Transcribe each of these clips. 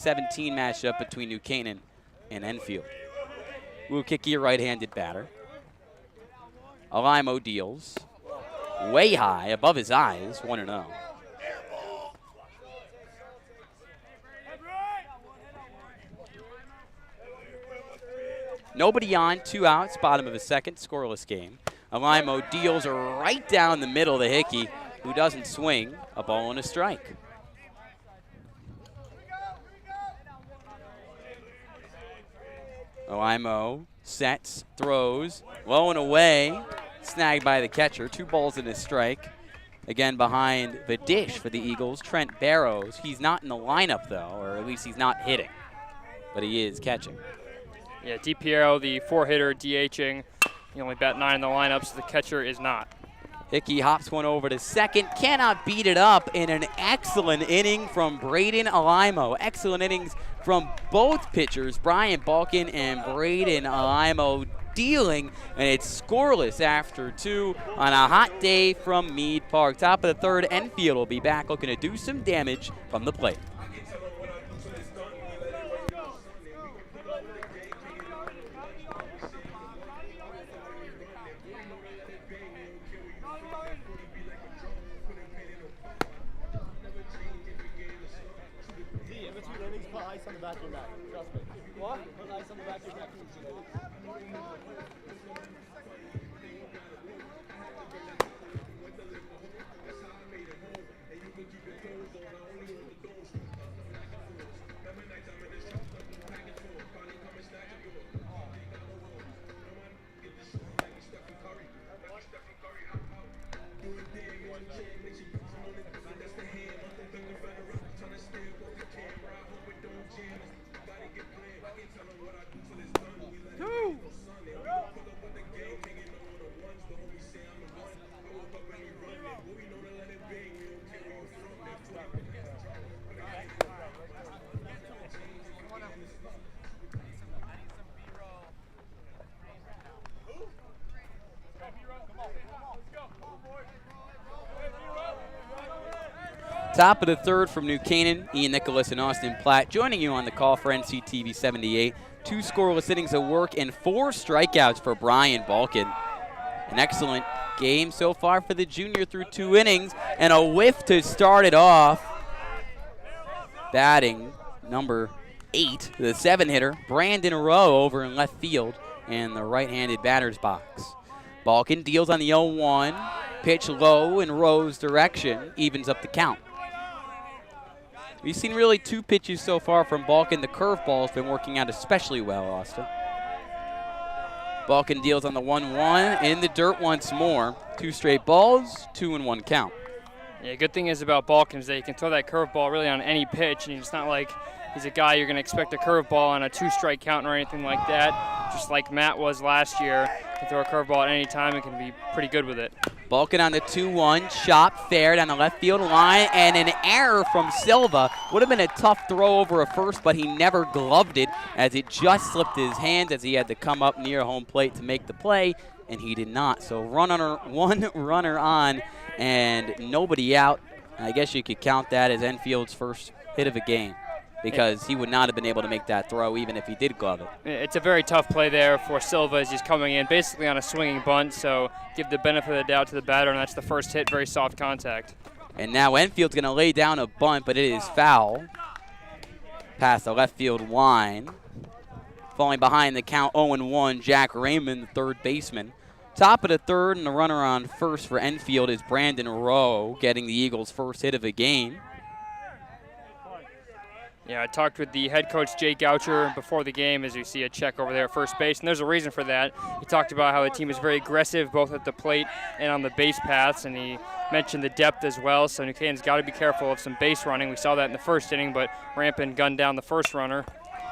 17 matchup between New Canaan and Enfield. Wukiki, a right-handed batter. Alaimo deals way high above his eyes, 1-0. Nobody on, 2 outs, bottom of the second, scoreless game. Alaimo deals right down the middle to Hickey, who doesn't swing, a ball and a strike. Alaimo sets, throws, low and away, snagged by the catcher, 2 balls and a strike. Again, behind the dish for the Eagles, Trent Barrows. He's not in the lineup, though, or at least he's not hitting, but he is catching. Yeah, DiPiero, the 4-hitter, DHing. He only bat 9 in the lineup, so the catcher is not. Hickey hops one over to second, cannot beat it up in an excellent inning from Braden Alaimo. Excellent innings from both pitchers, Brian Balkin and Braden Alaimo, dealing, and it's scoreless after 2 on a hot day from Meade Park. Top of the third, Enfield will be back looking to do some damage from the plate. Top of the third from New Canaan, Ian Nicholas and Austin Platt joining you on the call for NCTV 78. 2 scoreless innings of work and 4 strikeouts for Brian Balkin. An excellent game so far for the junior through 2 innings, and a whiff to start it off. Batting number 8, the 7-hitter, Brandon Rowe over in left field and the right-handed batter's box. Balkin deals on the 0-1, pitch low in Rowe's direction, evens up the count. We've seen really 2 pitches so far from Balkin. The curveball's been working out especially well, Austin. Balkin deals on the 1-1 in the dirt once more. 2 straight balls, 2-1 count. Yeah, good thing is about Balkin is that he can throw that curveball really on any pitch, and it's not like he's a guy you're going to expect a curveball on a 2-strike count or anything like that. Just like Matt was last year, he can throw a curveball at any time and can be pretty good with it. Balkin on the 2-1, shot fair down the left field line, and an error from Silva. Would have been a tough throw over a first, but he never gloved it as it just slipped his hands as he had to come up near home plate to make the play, and he did not. So one runner on and nobody out. I guess you could count that as Enfield's first hit of the game, because he would not have been able to make that throw even if he did glove it. It's a very tough play there for Silva as he's coming in basically on a swinging bunt, so give the benefit of the doubt to the batter, and that's the first hit, very soft contact. And now Enfield's going to lay down a bunt, but it is foul past the left field line. Falling behind the count, 0-1, Jack Raymond, the third baseman. Top of the third, and the runner on first for Enfield is Brandon Rowe, getting the Eagles' first hit of the game. Yeah, I talked with the head coach, Jake Goucher, before the game, as you see a check over there at first base, and there's a reason for that. He talked about how the team is very aggressive both at the plate and on the base paths, and he mentioned the depth as well, so New Canaan's got to be careful of some base running. We saw that in the first inning, but Rampin gunned down the first runner.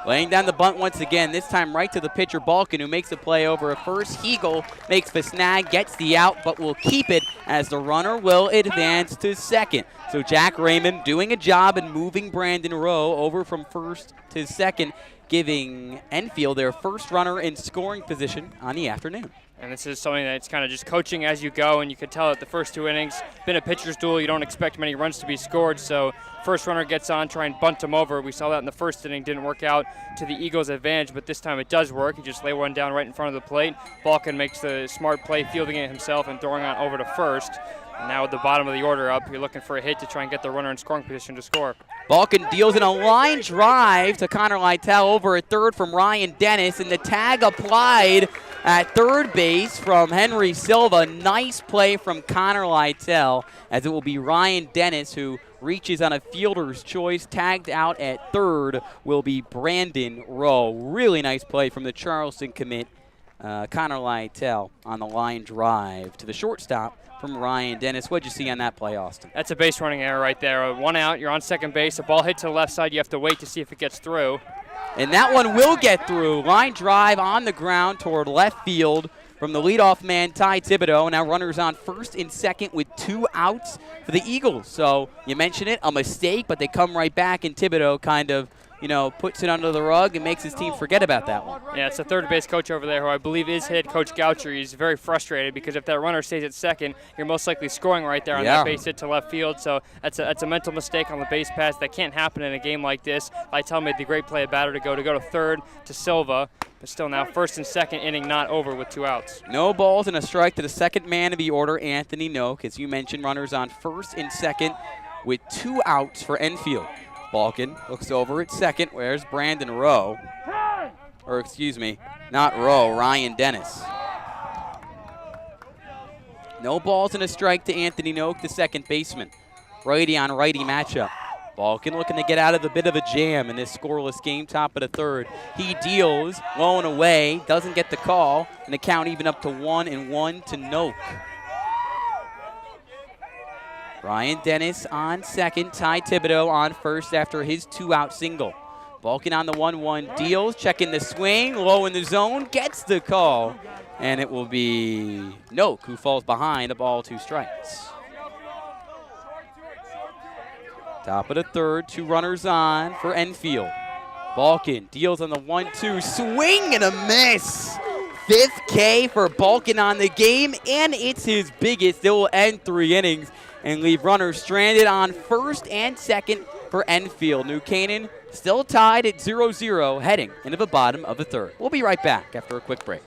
Laying down the bunt once again, this time right to the pitcher Balkin, who makes the play over at first. Hegel makes the snag, gets the out, but will keep it as the runner will advance to second. So Jack Raymond doing a job in moving Brandon Rowe over from first to second. giving Enfield their first runner in scoring position on the afternoon. And this is something that's kind of just coaching as you go, and you could tell that the first 2 innings, been a pitcher's duel, you don't expect many runs to be scored, so first runner gets on, try and bunt him over. We saw that in the first inning, didn't work out to the Eagles' advantage, but this time it does work. You just lay one down right in front of the plate. Balkin makes the smart play, fielding it himself and throwing it over to first. And now with the bottom of the order up, you're looking for a hit to try and get the runner in scoring position to score. Balkin deals in a line drive to Connor Lytle over at third from Ryan Dennis, and the tag applied at third base from Henry Silva. Nice play from Connor Lytle, as it will be Ryan Dennis who reaches on a fielder's choice. Tagged out at third will be Brandon Rowe. Really nice play from the Charleston commit, Connor Lytle, on the line drive to the shortstop from Ryan Dennis. What'd you see on that play, Austin? That's a base running error right there. 1 out, you're on second base. A ball hit to the left side, you have to wait to see if it gets through. And that one will get through. Line drive on the ground toward left field from the leadoff man, Ty Thibodeau. Now runners on first and second with 2 outs for the Eagles. So you mentioned it, a mistake, but they come right back, and Thibodeau kind of, puts it under the rug and makes his team forget about that one. Yeah, it's the third base coach over there who I believe is head coach Goucher. He's very frustrated because if that runner stays at second, you're most likely scoring right there on that base hit to left field. So that's a mental mistake on the base pass. That can't happen in a game like this. Lytle made the great play at batter to go to third to Silva. But still now first and second inning not over with 2 outs. No balls and a strike to the second man of the order, Anthony Noak. As you mentioned, runners on first and second with 2 outs for Enfield. Balkin looks over at second. Where's Brandon Rowe? Or excuse me, not Rowe, Ryan Dennis. No balls and a strike to Anthony Noak, the second baseman. Righty on righty matchup. Balkin looking to get out of a bit of a jam in this scoreless game, top of the third. He deals, low and away, doesn't get the call, and the count even up to 1-1 to Noak. Ryan Dennis on second, Ty Thibodeau on first after his 2-out single. Balkin on the 1-1 deals, checking the swing, low in the zone, gets the call, and it will be Noak who falls behind, the ball, 2 strikes. Top of the third, 2 runners on for Enfield. Balkin deals on the 1-2, swing and a miss. 5th K for Balkin on the game, and it's his biggest. It will end 3 innings and leave runners stranded on first and second for Enfield. New Canaan still tied at 0-0 heading into the bottom of the third. We'll be right back after a quick break.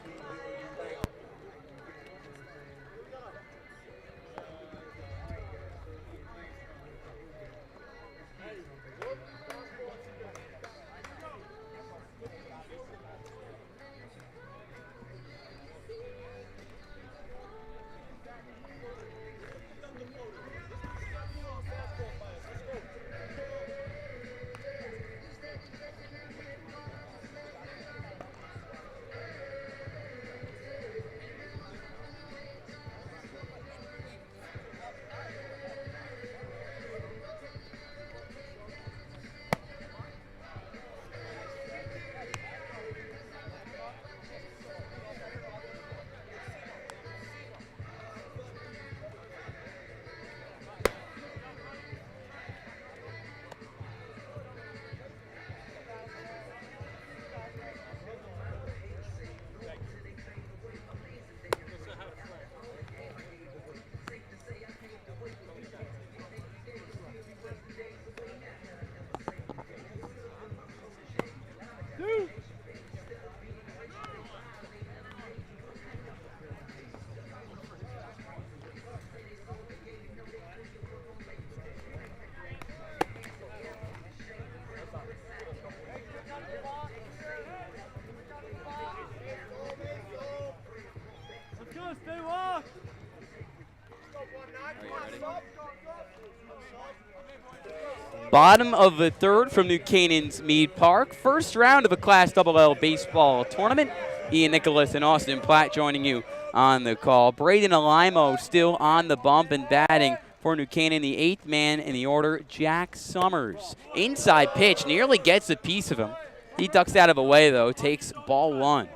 Bottom of the third from New Canaan's Mead Park. First round of a Class LL baseball tournament. Ian Nicholas and Austin Platt joining you on the call. Braden Alimo still on the bump and batting for New Canaan. The 8th man in the order, Jack Summers. Inside pitch, nearly gets a piece of him. He ducks out of the way, though, takes ball 1.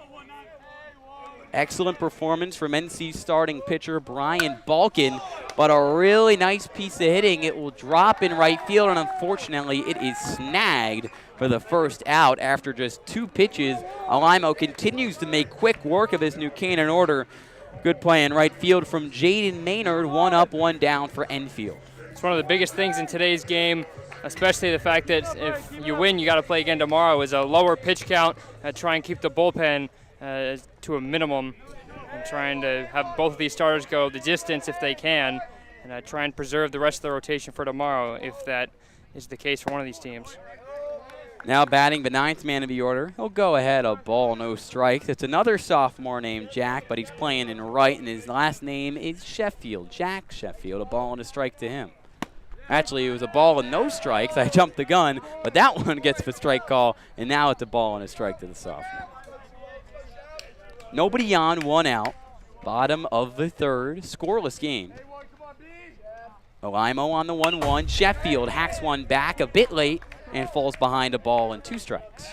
Excellent performance from NC's starting pitcher, Brian Balkin, but a really nice piece of hitting. It will drop in right field, and unfortunately, it is snagged for the first out after just 2 pitches. Alimo continues to make quick work of his New Canaan order. Good play in right field from Jaden Maynard. 1 up, 1 down for Enfield. It's one of the biggest things in today's game, especially the fact that if you win, you got to play again tomorrow, is a lower pitch count, try and keep the bullpen to a minimum, and trying to have both of these starters go the distance if they can, and try and preserve the rest of the rotation for tomorrow if that is the case for one of these teams. Now batting the 9th man of the order. He'll go ahead, a ball, no strikes. It's another sophomore named Jack, but he's playing in right, and his last name is Sheffield. Jack Sheffield, a ball and a strike to him. Actually, it was a ball and no strikes. I jumped the gun, but that one gets the strike call, and now it's a ball and a strike to the sophomore. Nobody on, 1 out. Bottom of the 3rd, scoreless game. Alimo on the 1-1. Sheffield hacks one back a bit late and falls behind a ball and 2 strikes.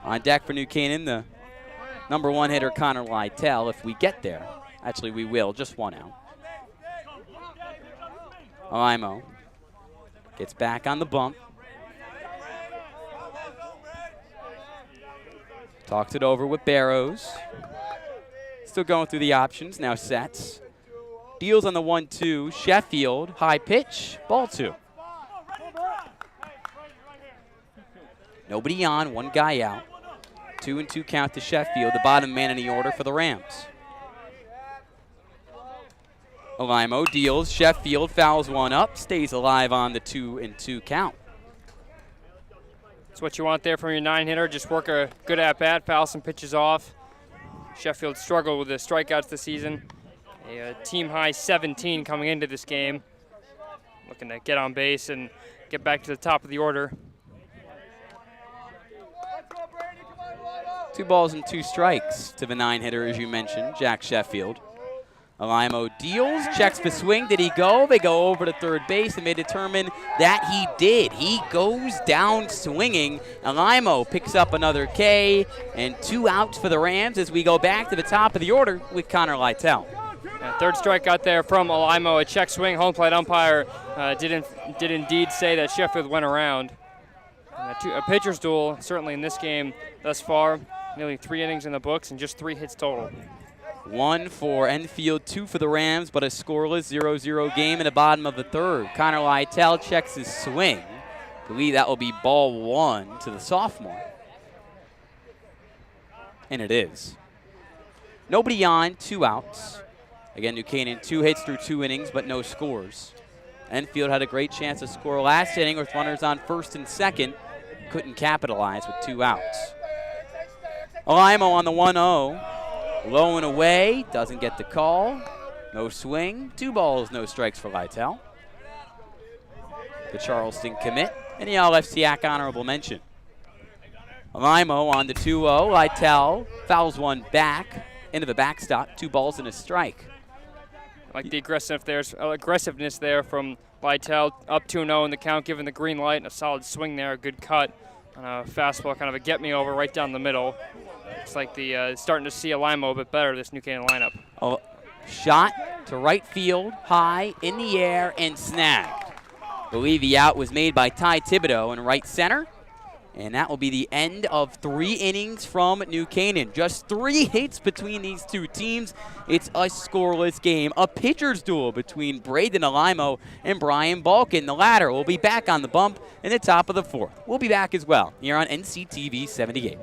On deck for New Canaan, the number 1 hitter, Connor Lytell, if we get there. Actually, we will, just 1 out. Alimo gets back on the bump. Talks it over with Barrows. Still going through the options, now sets. Deals on the 1-2. Sheffield, high pitch, ball 2. Nobody on, 1 guy out. 2-2 count to Sheffield, the bottom man in the order for the Rams. Alimo deals. Sheffield fouls 1 up, stays alive on the 2-2 count. That's what you want there from your 9-hitter. Just work a good at-bat, foul some pitches off. Sheffield struggled with the strikeouts this season. A team-high 17 coming into this game. Looking to get on base and get back to the top of the order. 2 balls and 2 strikes to the 9-hitter, as you mentioned, Jack Sheffield. Alimo deals, checks the swing. Did he go? They go over to third base, and they determine that he did. He goes down swinging. Alimo picks up another K, and 2 outs for the Rams as we go back to the top of the order with Connor Lytell. Third strikeout there from Alimo, a check swing. Home plate umpire did indeed say that Sheffield went around. A pitcher's duel, certainly in this game thus far. Nearly 3 innings in the books and just 3 hits total. 1 for Enfield, 2 for the Rams, but a scoreless 0-0 game in the bottom of the 3rd. Connor Lytell checks his swing. I believe that will be ball 1 to the sophomore. And it is. Nobody on, 2 outs. Again, New Canaan 2 hits through 2 innings, but no scores. Enfield had a great chance to score last inning with runners on 1st and 2nd. Couldn't capitalize with 2 outs. Alimo on the 1-0. Low and away, doesn't get the call. No swing, 2 balls, no strikes for Lytell. The Charleston commit, and the LFCAC honorable mention. Alimo on the 2-0. Lytell fouls 1 back into the backstop, 2 balls and a strike. I like the aggressiveness there from Lytell, up 2-0 in the count, given the green light and a solid swing there, a good cut on a fastball, kind of a get-me-over right down the middle. Looks like the starting to see Alimo a bit better, this New Canaan lineup. Oh, shot to right field, high, in the air, and snagged. I believe the out was made by Ty Thibodeau in right center. And that will be the end of 3 innings from New Canaan. Just 3 hits between these 2 teams. It's a scoreless game. A pitcher's duel between Braden Alimo and Brian Balkin. The latter will be back on the bump in the top of the 4th. We'll be back as well here on NCTV 78.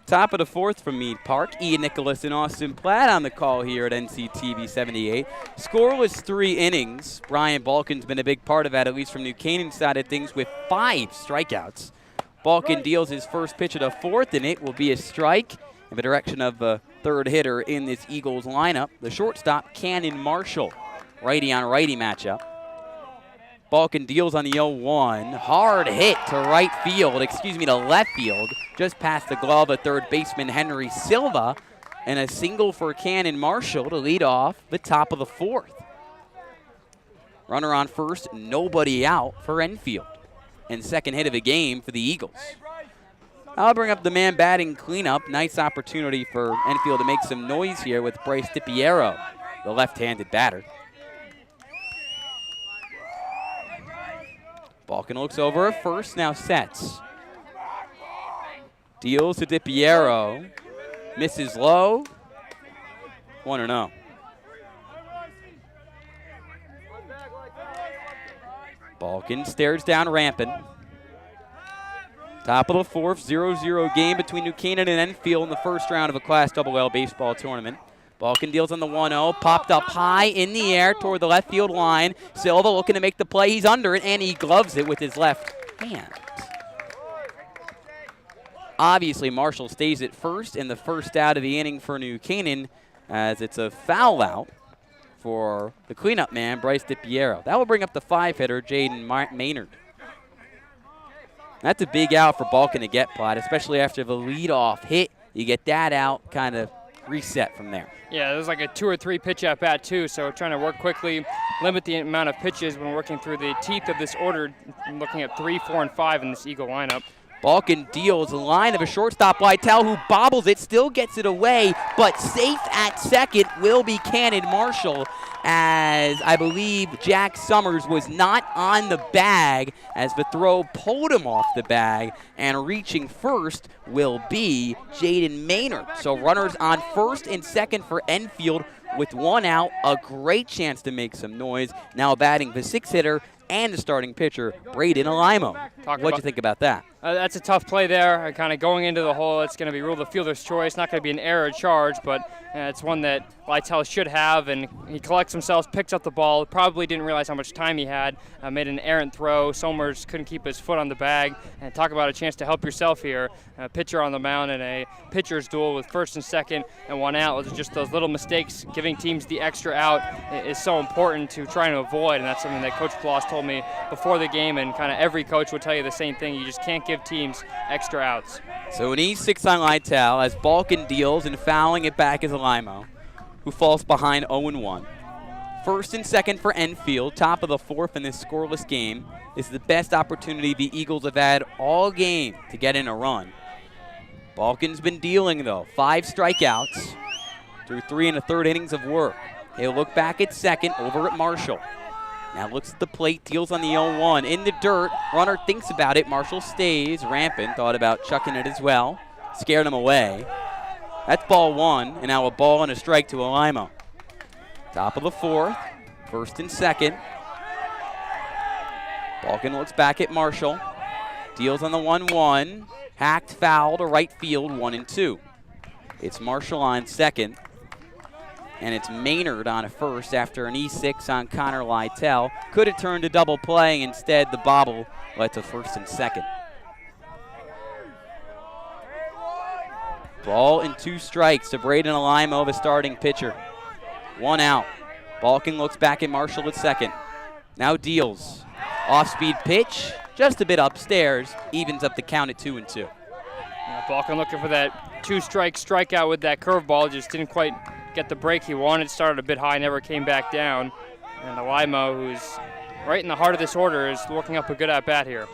Top of the fourth from Meade Park. Ian Nicholas and Austin Platt on the call here at NCTV 78. Scoreless 3 innings. Brian Balkin's been a big part of that, at least from New Canaan's side of things, with 5 strikeouts. Balkin deals his first pitch of the fourth, and it will be a strike in the direction of the third hitter in this Eagles lineup, the shortstop, Canaan Marshall. Righty-on-righty matchup. Balkin deals on the 0-1. Hard hit to to left field, just past the glove of third baseman Henry Silva, and a single for Canaan Marshall to lead off the top of the fourth. Runner on first, nobody out for Enfield. And second hit of the game for the Eagles. I'll bring up the man batting cleanup. Nice opportunity for Enfield to make some noise here with Bryce DiPiero, the left-handed batter. Balkin looks over at first, now sets. Deals to DiPiero. Misses low. 1-0. Balkin stares down Rampin. Top of the fourth, 0-0 game between New Canaan and Enfield in the first round of a Class AA baseball tournament. Balkin deals on the 1-0, popped up high in the air toward the left field line. Silva looking to make the play. He's under it, and he gloves it with his left hand. Obviously, Marshall stays at first in the first out of the inning for New Canaan, as it's a foul out for the cleanup man, Bryce DiPiero. That will bring up the 5-hitter, Jaden Maynard. That's a big out for Balkin to get, Platt, especially after the leadoff hit. You get that out, kind of reset from there. Yeah, it was like a 2 or 3 pitch at bat too, so trying to work quickly, limit the amount of pitches when working through the teeth of this order, looking at 3, 4, and 5 in this Eagle lineup. Balkin deals a line of a shortstop, Lytle, who bobbles it, still gets it away, but safe at second will be Canaan Marshall, as I believe Jack Summers was not on the bag as the throw pulled him off the bag, and reaching first will be Jaden Maynard. So runners on first and second for Enfield with 1 out, a great chance to make some noise. Now batting the 6-hitter and the starting pitcher, Braden Alimo. What'd you think about that? That's a tough play there. Kind of going into the hole, it's going to be ruled the fielder's choice. Not going to be an error charge, but it's one that Lytle should have, and he collects himself, picks up the ball, probably didn't realize how much time he had, made an errant throw. Somers couldn't keep his foot on the bag, and talk about a chance to help yourself here. A pitcher on the mound in a pitcher's duel with first and second and 1 out. Just those little mistakes, giving teams the extra out is so important to try to avoid, and that's something that Coach Bloss told me before the game, and kind of every coach will tell you the same thing. You just can't give teams extra outs. So an E6 on Lytle as Balkin deals, and fouling it back is Alimo, who falls behind 0-1. First and second for Enfield, top of the fourth in this scoreless game. This is the best opportunity the Eagles have had all game to get in a run. Balkin's been dealing, though. 5 strikeouts through 3 1/3 innings of work. He'll look back at second over at Marshall. Now looks at the plate, deals on the 0-1. In the dirt, runner thinks about it. Marshall stays. Rampant thought about chucking it as well. Scared him away. That's ball 1, and now a ball and a strike to Alimo. Top of the fourth, first and second. Balkin looks back at Marshall. Deals on the 1-1. Hacked foul to right field, 1-2. It's Marshall on second. And it's Maynard on a first after an E6 on Connor Lytle. Could have turned a double play. Instead, the bobble led to first and second. Ball and 2 strikes to Braden Alimo, the starting pitcher. 1 out. Balkin looks back at Marshall at second. Now deals. Off-speed pitch, just a bit upstairs. Evens up the count at 2-2. Balkin looking for that 2-strike strikeout with that curveball. Just didn't quite get the break he wanted. Started a bit high, never came back down. And Alimo, who's right in the heart of this order, is looking up a good at-bat here.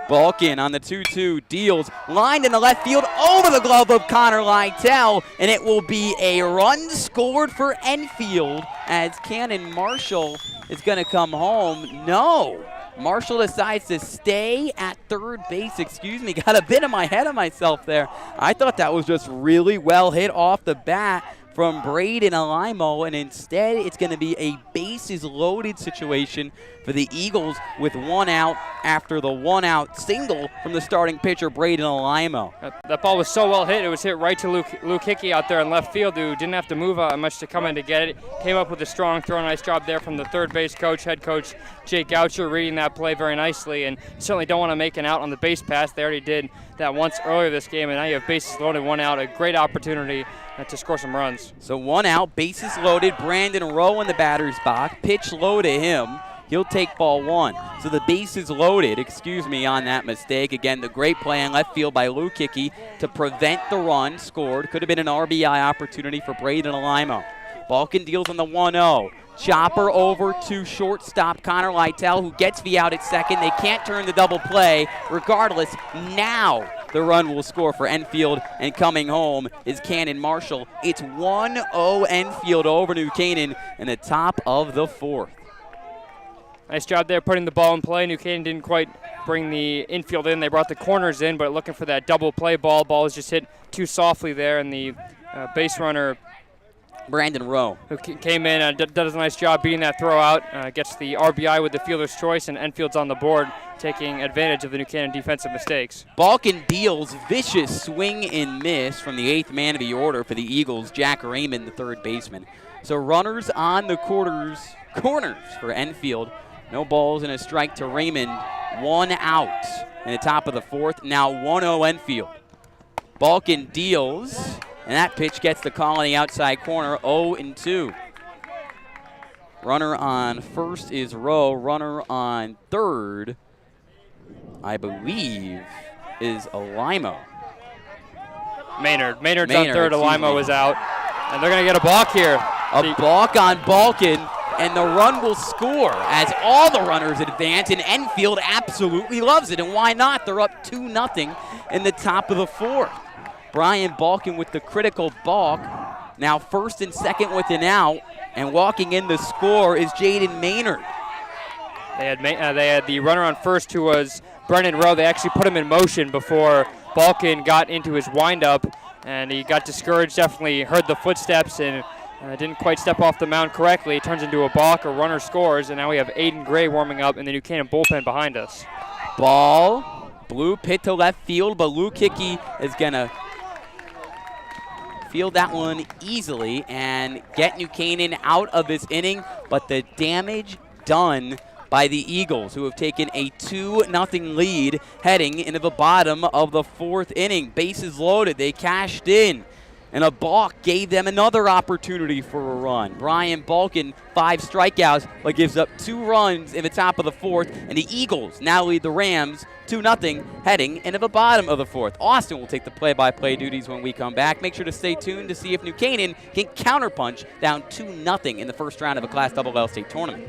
Balkin on the 2-2 deals, lined in the left field over the glove of Connor Lytle, and it will be a run scored for Enfield as Canaan Marshall is going to come home. No, Marshall decides to stay at third base. Got a bit of my head of myself there. I thought that was just really well hit off the bat from Braden Alimo, and instead it's going to be a base bases loaded situation for the Eagles with one out after the one-out single from the starting pitcher, Braden Alimo. That ball was so well hit. It was hit right to Luke Hickey out there in left field, who didn't have to move much to come in to get it. Came up with a strong throw. Nice job there from the third base coach, head coach Jake Goucher, reading that play very nicely. And certainly don't want to make an out on the base pass. They already did that once earlier this game, and now you have bases loaded, one out. A great opportunity to score some runs. So one out, bases loaded. Brandon Rowe in the batter's box. Pitch low to him. He'll take ball one. So the bases loaded, on that mistake. Again, the great play in left field by Luke Hickey to prevent the run scored. Could have been an RBI opportunity for Braden Alimo. Balkin deals on the 1-0. Chopper over to shortstop Connor Lytle, who gets the out at second. They can't turn the double play. Regardless, now the run will score for Enfield, and coming home is Canaan Marshall. It's 1-0 Enfield over New Canaan in the top of the fourth. Nice job there putting the ball in play. New Canaan didn't quite bring the infield in. They brought the corners in, but looking for that double play ball. Ball was just hit too softly there, and the base runner, Brandon Rowe, who came in and does a nice job beating that throw out, gets the RBI with the fielder's choice, and Enfield's on the board, taking advantage of the New Canaan defensive mistakes. Balkin deals vicious swing and miss from the eighth man of the order for the Eagles, Jack Raymond, the third baseman. So runners on the corners for Enfield. No balls and a strike to Raymond. One out in the top of the fourth. Now 1-0 Enfield. Balkin deals, and that pitch gets the call on the outside corner, 0-2. Runner on first is Rowe. Runner on third, I believe, is Alimo. Maynard's on third. Alimo is out. And they're going to get a balk here. A balk on Balkin, and the run will score as all the runners advance, and Enfield absolutely loves it. And why not? They're up 2-0 in the top of the fourth. Brian Balkin with the critical balk. Now first and second with an out, and walking in the score is Jaden Maynard. They had the runner on first, who was Brennan Rowe. They actually put him in motion before Balkin got into his windup, and he got discouraged, definitely heard the footsteps, and didn't quite step off the mound correctly. It turns into a balk, a runner scores, and now we have Aiden Gray warming up in the New Canaan bullpen behind us. Ball, blue pit to left field, but Luke Hickey is going to field that one easily and get New Canaan out of this inning, but the damage done by the Eagles, who have taken a 2-0 lead heading into the bottom of the fourth inning. Bases loaded, they cashed in, and a balk gave them another opportunity for a run. Brian Balkin, 5 strikeouts, but gives up 2 runs in the top of the fourth, and the Eagles now lead the Rams 2-0 heading into the bottom of the fourth. Austin will take the play-by-play duties when we come back. Make sure to stay tuned to see if New Canaan can counterpunch down 2-0 in the first round of a Class XXL state tournament.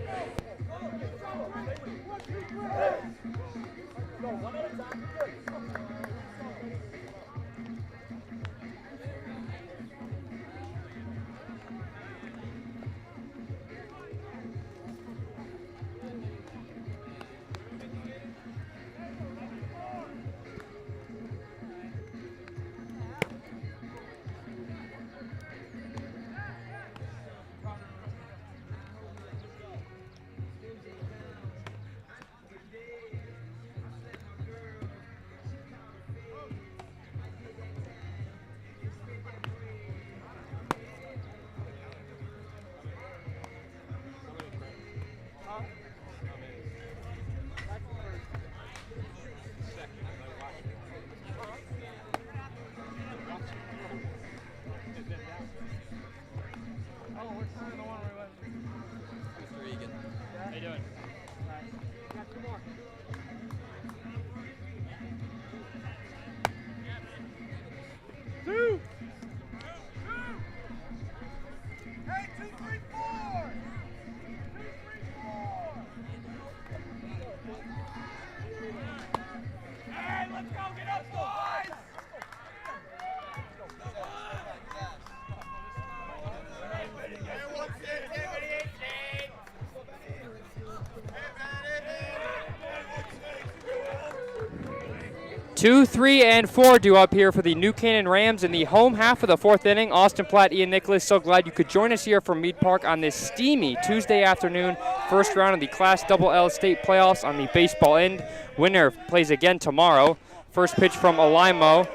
2, 3, and 4 due up here for the New Canaan Rams in the home half of the 4th inning. Austin Platt, Ian Nicholas, so glad you could join us here from Mead Park on this steamy Tuesday afternoon. First round of the Class L state playoffs on the baseball end. Winner plays again tomorrow. First pitch from Alimo.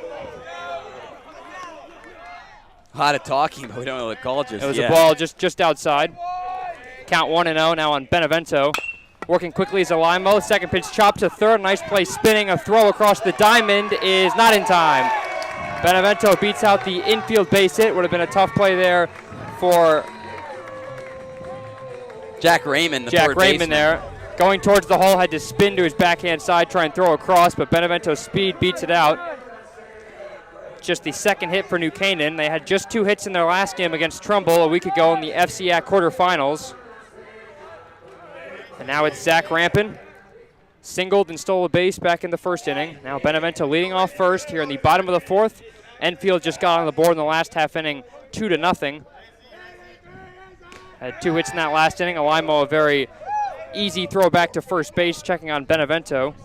A lot of talking, but we don't know the call just yet. It was a ball just outside. Count 1-0 now on Benevento. Working quickly is Alimo. Second pitch chopped to third. Nice play spinning. A throw across the diamond is not in time. Benevento beats out the infield base hit. Would have been a tough play there for Jack Raymond, Jack Raymond there. Going towards the hole, had to spin to his backhand side, try and throw across, but Benevento's speed beats it out. Just the second hit for New Canaan. They had just 2 hits in their last game against Trumbull a week ago in the FCAC quarterfinals. And now it's Zach Rampin. Singled and stole a base back in the first inning. Now Benevento leading off first here in the bottom of the 4th. Enfield just got on the board in the last half inning, 2-0. Had 2 hits in that last inning. Alimo, a very easy throw back to first base, checking on Benevento.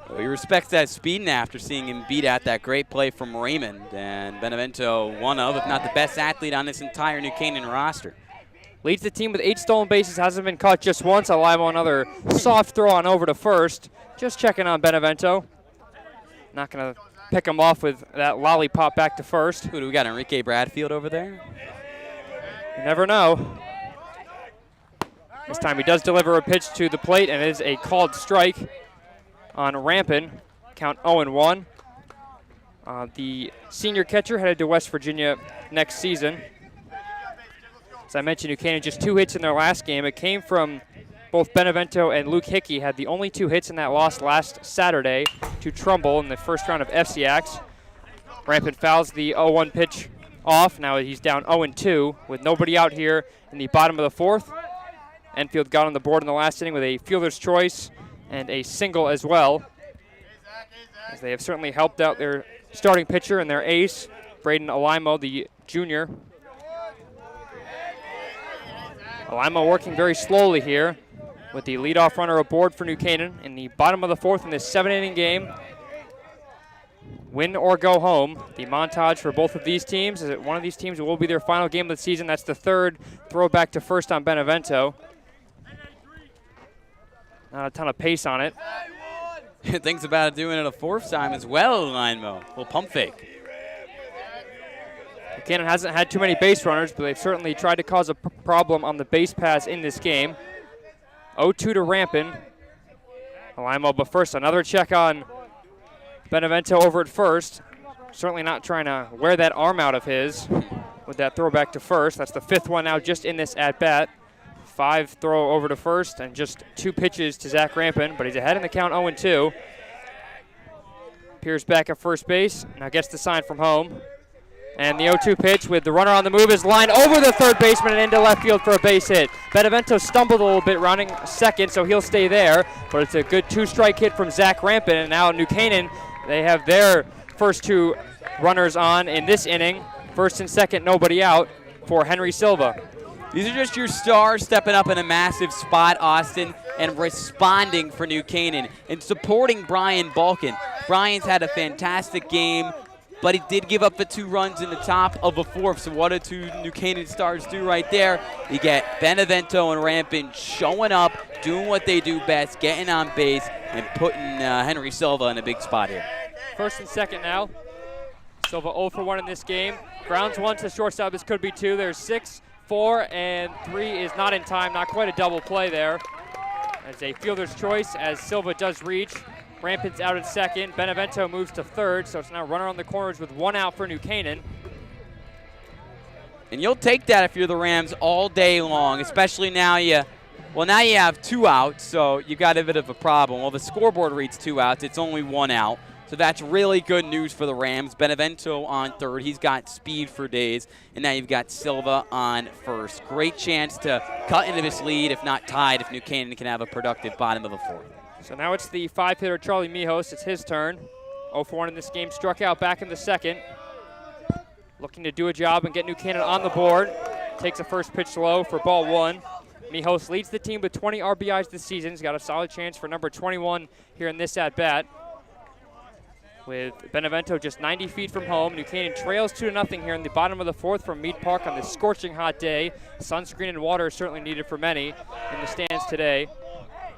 Well, he respects that speed now after seeing him beat out that great play from Raymond. And Benevento, one of, if not the best athlete on this entire New Canaan roster. Leads the team with 8 stolen bases, hasn't been caught just once. Alimo, another soft throw on over to first. Just checking on Benevento. Not going to pick him off with that lollipop back to first. Who do we got, Enrique Bradfield over there? You never know. This time he does deliver a pitch to the plate, and it is a called strike on Rampin. Count 0-1. The senior catcher headed to West Virginia next season. As I mentioned, New Canaan just 2 hits in their last game. It came from both Benevento and Luke Hickey had the only 2 hits in that loss last Saturday to Trumbull in the first round of FCACs. Rampin fouls the 0-1 pitch off. Now he's down 0-2 with nobody out here in the bottom of the 4th. Enfield got on the board in the last inning with a fielder's choice and a single as well, as they have certainly helped out their starting pitcher and their ace, Braden Alimo, the junior. Alimo working very slowly here with the leadoff runner aboard for New Canaan in the bottom of the 4th in this 7-inning game. Win or go home. The montage for both of these teams is that one of these teams will be their final game of the season. That's the third throw back to first on Benevento. Not a ton of pace on it. Thinks about doing it a 4th time as well, Alimo. Little pump fake. Canaan hasn't had too many base runners, but they've certainly tried to cause a problem on the base paths in this game. 0-2 to Rampin. Alimo, but first another check on Benevento over at first. Certainly not trying to wear that arm out of his with that throw back to first. That's the 5th one now just in this at-bat. 5 throw over to first and just 2 pitches to Zach Rampin, but he's ahead in the count 0-2. Pierce back at first base. Now gets the sign from home. And the 0-2 pitch with the runner on the move is lined over the third baseman and into left field for a base hit. Benevento stumbled a little bit rounding second, so he'll stay there. But it's a good 2-strike hit from Zach Rampin. And now New Canaan, they have their first 2 runners on in this inning. First and second, nobody out for Henry Silva. These are just your stars stepping up in a massive spot, Austin, and responding for New Canaan and supporting Brian Balkin. Brian's had a fantastic game, but he did give up the 2 runs in the top of the 4th. So what do 2 New Canaan stars do right there? You get Benevento and Rampin showing up, doing what they do best, getting on base, and putting Henry Silva in a big spot here. First and second now. Silva 0 for 1 in this game. Grounds 1 to shortstop. This could be 2. There's 6, 4, and 3 is not in time. Not quite a double play there. As a fielder's choice as Silva does reach. Rampin's out at second. Benevento moves to third, so it's now runner on the corners with 1 out for New Canaan. And you'll take that if you're the Rams all day long, especially now now you have 2 outs, so you've got a bit of a problem. Well, the scoreboard reads 2 outs. It's only 1 out. So that's really good news for the Rams. Benevento on third. He's got speed for days. And now you've got Silva on first. Great chance to cut into this lead, if not tied, if New Canaan can have a productive bottom of the 4th. So now it's the 5-hitter Charlie Mijos. It's his turn. 0 for 1 in this game. Struck out back in the second. Looking to do a job and get New Canaan on the board. Takes a first pitch low for ball 1. Mijos leads the team with 20 RBIs this season. He's got a solid chance for number 21 here in this at-bat. with Benevento just 90 feet from home. New Canaan trails 2-0 here in the bottom of the fourth from Mead Park on this scorching hot day. Sunscreen and water is certainly needed for many in the stands today.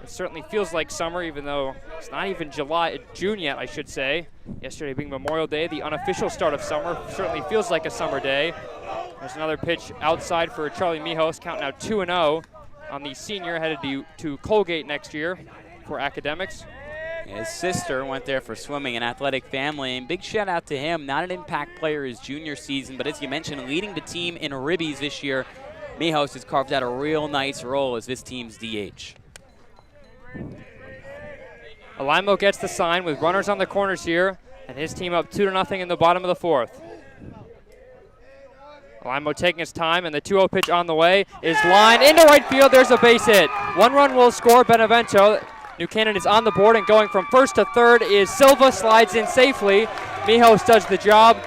It certainly feels like summer, even though it's not even June yet, I should say. Yesterday being Memorial Day, the unofficial start of summer, certainly feels like a summer day. There's another pitch outside for Charlie Mijos, counting out 2-0 on the senior, headed to Colgate next year for academics. His sister went there for swimming, an athletic family, and big shout out to him. Not an impact player his junior season, but as you mentioned, leading the team in ribbies this year. Mijos has carved out a real nice role as this team's DH. Alimo gets the sign with runners on the corners here, and his team up 2-0 in the bottom of the fourth. Alimo taking his time, and the 2-0 pitch on the way is lined into right field. There's a base hit. 1 run will score Benevento. New Canaan is on the board, and going from first to third is Silva, slides in safely. Mijos does the job,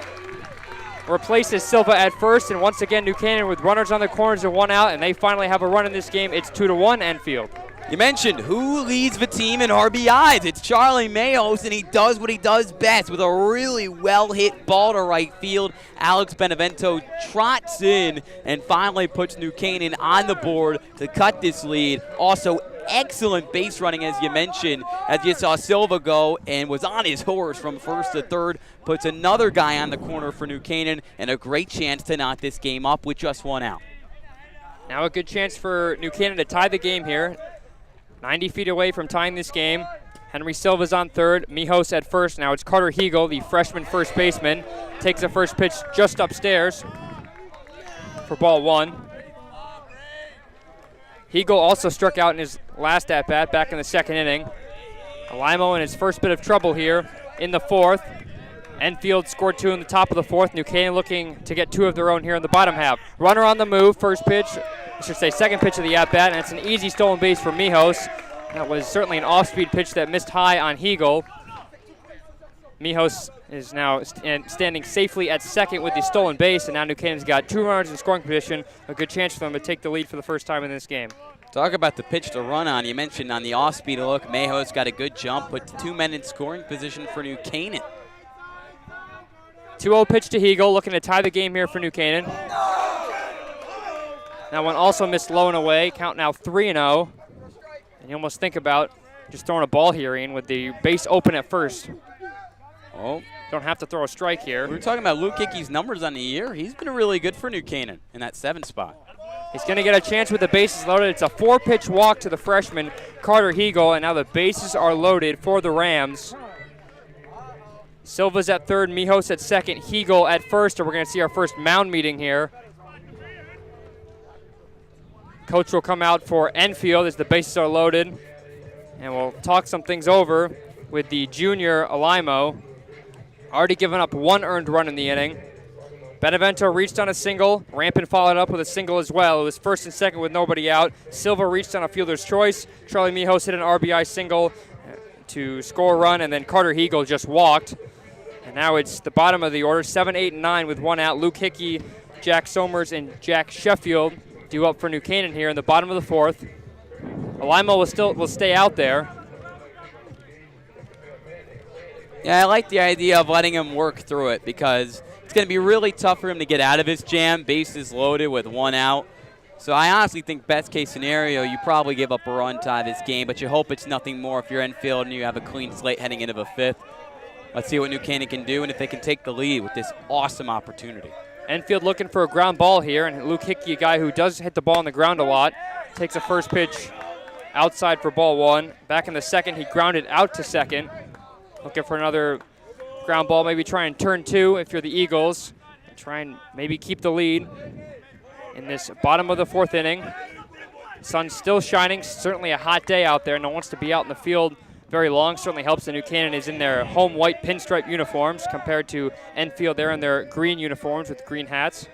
replaces Silva at first, and once again New Canaan with runners on the corners and 1 out, and they finally have a run in this game. It's 2-1 Enfield. You mentioned who leads the team in RBIs. It's Charlie Mijos, and he does what he does best with a really well-hit ball to right field. Alex Benevento trots in and finally puts New Canaan on the board to cut this lead. Also, excellent base running, as you mentioned, as you saw Silva go and was on his horse from first to third. Puts another guy on the corner for New Canaan, and a great chance to knot this game up with just 1 out. Now a good chance for New Canaan to tie the game here. 90 feet away from tying this game. Henry Silva's on third, Mijos at first. Now it's Carter Hegel, the freshman first baseman, takes the first pitch just upstairs for ball 1. Hegel also struck out in his last at-bat back in the second inning. Alimo in his first bit of trouble here in the fourth. Enfield scored 2 in the top of the fourth. New Canaan looking to get 2 of their own here in the bottom half. Runner on the move, first pitch. I should say second pitch of the at-bat, and it's an easy stolen base for Mijos. That was certainly an off-speed pitch that missed high on Hegel. Mijos is now standing safely at second with the stolen base, and now New Canaan's got 2 runners in scoring position. A good chance for them to take the lead for the first time in this game. Talk about the pitch to run on. You mentioned on the off-speed look, Mijos got a good jump, put 2 men in scoring position for New Canaan. 2-0 pitch to Hegel, looking to tie the game here for New Canaan. That one also missed low and away, count now 3-0. And you almost think about just throwing a ball here, Ian, with the base open at first. Oh, don't have to throw a strike here. We were talking about Luke Hickey's numbers on the year. He's been really good for New Canaan in that 7 spot. He's going to get a chance with the bases loaded. It's a 4-pitch walk to the freshman, Carter Hegel, and now the bases are loaded for the Rams. Silva's at third, Mijos at second, Hegel at first, and we're going to see our first mound meeting here. Coach will come out for Enfield as the bases are loaded, and we'll talk some things over with the junior Alimo. Already given up 1 earned run in the inning. Benevento reached on a single. Rampin followed up with a single as well. It was first and second with nobody out. Silva reached on a fielder's choice. Charlie Mijos hit an RBI single to score a run, and then Carter Hegel just walked. And now it's the bottom of the order, 7, 8, and 9 with 1 out. Luke Hickey, Jack Somers, and Jack Sheffield due up for New Canaan here in the bottom of the fourth. Alimo will stay out there. Yeah, I like the idea of letting him work through it because it's going to be really tough for him to get out of his jam. Bases loaded with 1 out. So I honestly think best case scenario, you probably give up a run tie this game, but you hope it's nothing more if you're Enfield and you have a clean slate heading into the 5th. Let's see what New Canaan can do and if they can take the lead with this awesome opportunity. Enfield looking for a ground ball here, and Luke Hickey, a guy who does hit the ball on the ground a lot, takes a first pitch outside for ball 1. Back in the second, he grounded out to second. Looking for another ground ball, maybe try and turn 2 if you're the Eagles, and try and maybe keep the lead in this bottom of the 4th inning. Sun's still shining, certainly a hot day out there. No one wants to be out in the field very long. Certainly helps that New Canaan is in their home white pinstripe uniforms compared to Enfield. They're in their green uniforms with green hats.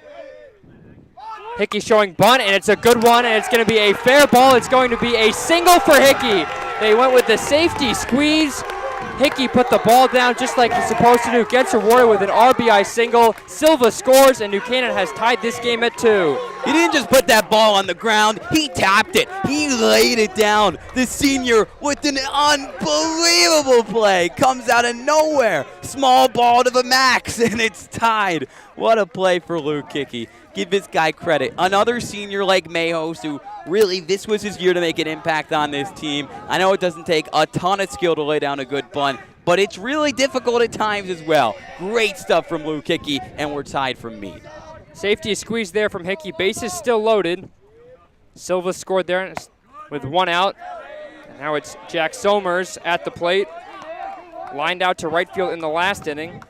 Hickey showing bunt, and it's a good one, and it's going to be a fair ball. It's going to be a single for Hickey. They went with the safety squeeze Hickey put the ball down just like he's supposed to do. Gets rewarded with an RBI single. Silva scores, and New Canaan has tied this game at 2. He didn't just put that ball on the ground, he tapped it. He laid it down. The senior with an unbelievable play comes out of nowhere. Small ball to the max, and it's tied. What a play for Luke Hickey. Give this guy credit. Another senior like Mayos, who really this was his year to make an impact on this team. I know it doesn't take a ton of skill to lay down a good bunt, but it's really difficult at times as well. Great stuff from Luke Hickey, and we're tied for Meade. Safety is squeezed there from Hickey. Bases still loaded. Silva scored there with 1 out. And now it's Jack Somers at the plate. Lined out to right field in the last inning.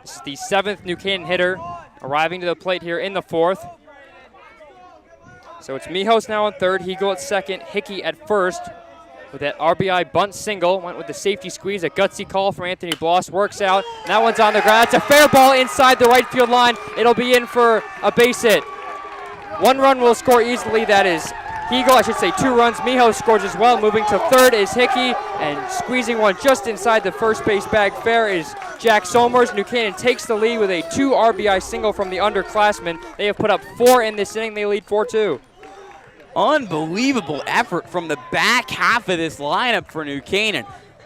This is the 7th New Canaan hitter arriving to the plate here in the 4th. So it's Mijos now on 3rd, Hegel at 2nd, Hickey at 1st. With that RBI bunt single, went with the safety squeeze. A gutsy call from Anthony Bloss, works out. And that one's on the ground. That's a fair ball inside the right field line. It'll be in for a base hit. 1 run will score easily. That is Hegel, I should say 2 runs. Mijos scores as well. Moving to 3rd is Hickey, and squeezing one just inside the first base bag fair is Jack Somers. New Canaan takes the lead with a 2 RBI single from the underclassmen. They have put up 4 in this inning. They lead 4-2. Unbelievable effort from the back half of this lineup for New Canaan.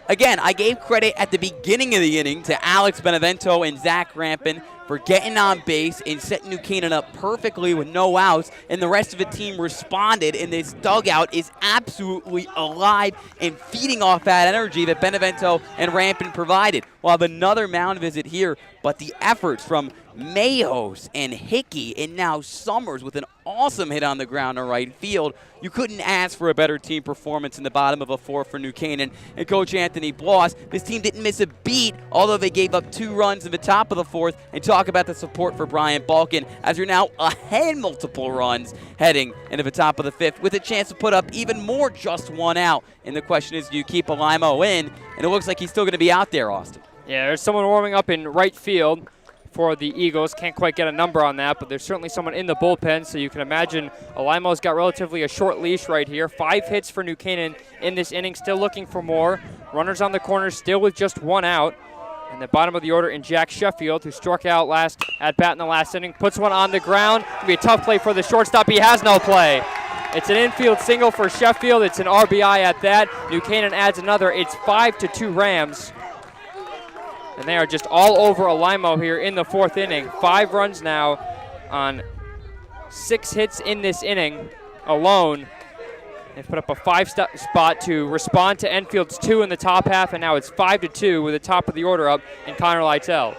Again, I gave credit at the beginning of the inning to Alex Benevento and Zach Rampin for getting on base and setting New Canaan up perfectly with no outs, and the rest of the team responded, and this dugout is absolutely alive and feeding off that energy that Benevento and Rampin provided. We'll have another mound visit here, but the efforts from Mayos and Hickey and now Somers with an awesome hit on the ground to right field. You couldn't ask for a better team performance in the bottom of a 4th for New Canaan. And Coach Anthony Bloss, this team didn't miss a beat, although they gave up 2 runs in the top of the 4th. And talk about the support for Brian Balkin, as you're now ahead multiple runs heading into the top of the 5th with a chance to put up even more, just 1 out. And the question is, do you keep Alimo in? And it looks like he's still going to be out there, Austin. Yeah, there's someone warming up in right field for the Eagles. Can't quite get a number on that, but there's certainly someone in the bullpen, so you can imagine Alimo's got relatively a short leash right here. 5 hits for New Canaan in this inning, still looking for more. Runners on the corners, still with just 1 out. And the bottom of the order in Jack Sheffield, who struck out last at bat in the last inning, puts one on the ground. It'll be a tough play for the shortstop. He has no play. It's an infield single for Sheffield. It's an RBI at that. New Canaan adds another. It's 5-2 Rams. And they are just all over Alimo here in the 4th inning. 5 runs now on 6 hits in this inning alone. They've put up a 5-step spot to respond to Enfield's 2 in the top half, and now it's 5-2 with the top of the order up in Connor Lytell.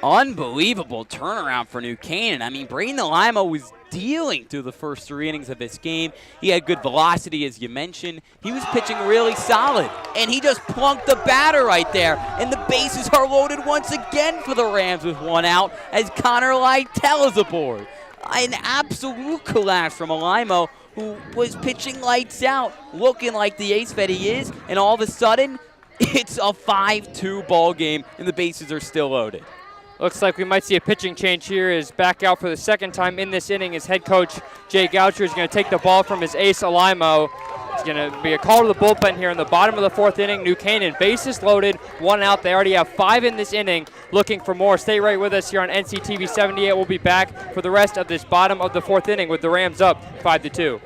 Unbelievable turnaround for New Canaan. I mean, Braden Alimo was dealing through the first 3 innings of this game. He had good velocity, as you mentioned. He was pitching really solid, and he just plunked the batter right there. And the bases are loaded once again for the Rams with 1 out as Connor Lytell is aboard. An absolute collapse from Alimo, who was pitching lights out, looking like the ace that he is, and all of a sudden, it's a 5-2 ball game, and the bases are still loaded. Looks like we might see a pitching change here. Is back out for the 2nd time in this inning. His head coach, Jay Goucher, is going to take the ball from his ace, Alimo. It's going to be a call to the bullpen here in the bottom of the 4th inning. New Canaan, bases loaded, 1 out. They already have 5 in this inning, looking for more. Stay right with us here on NCTV 78. We'll be back for the rest of this bottom of the 4th inning with the Rams up 5-2.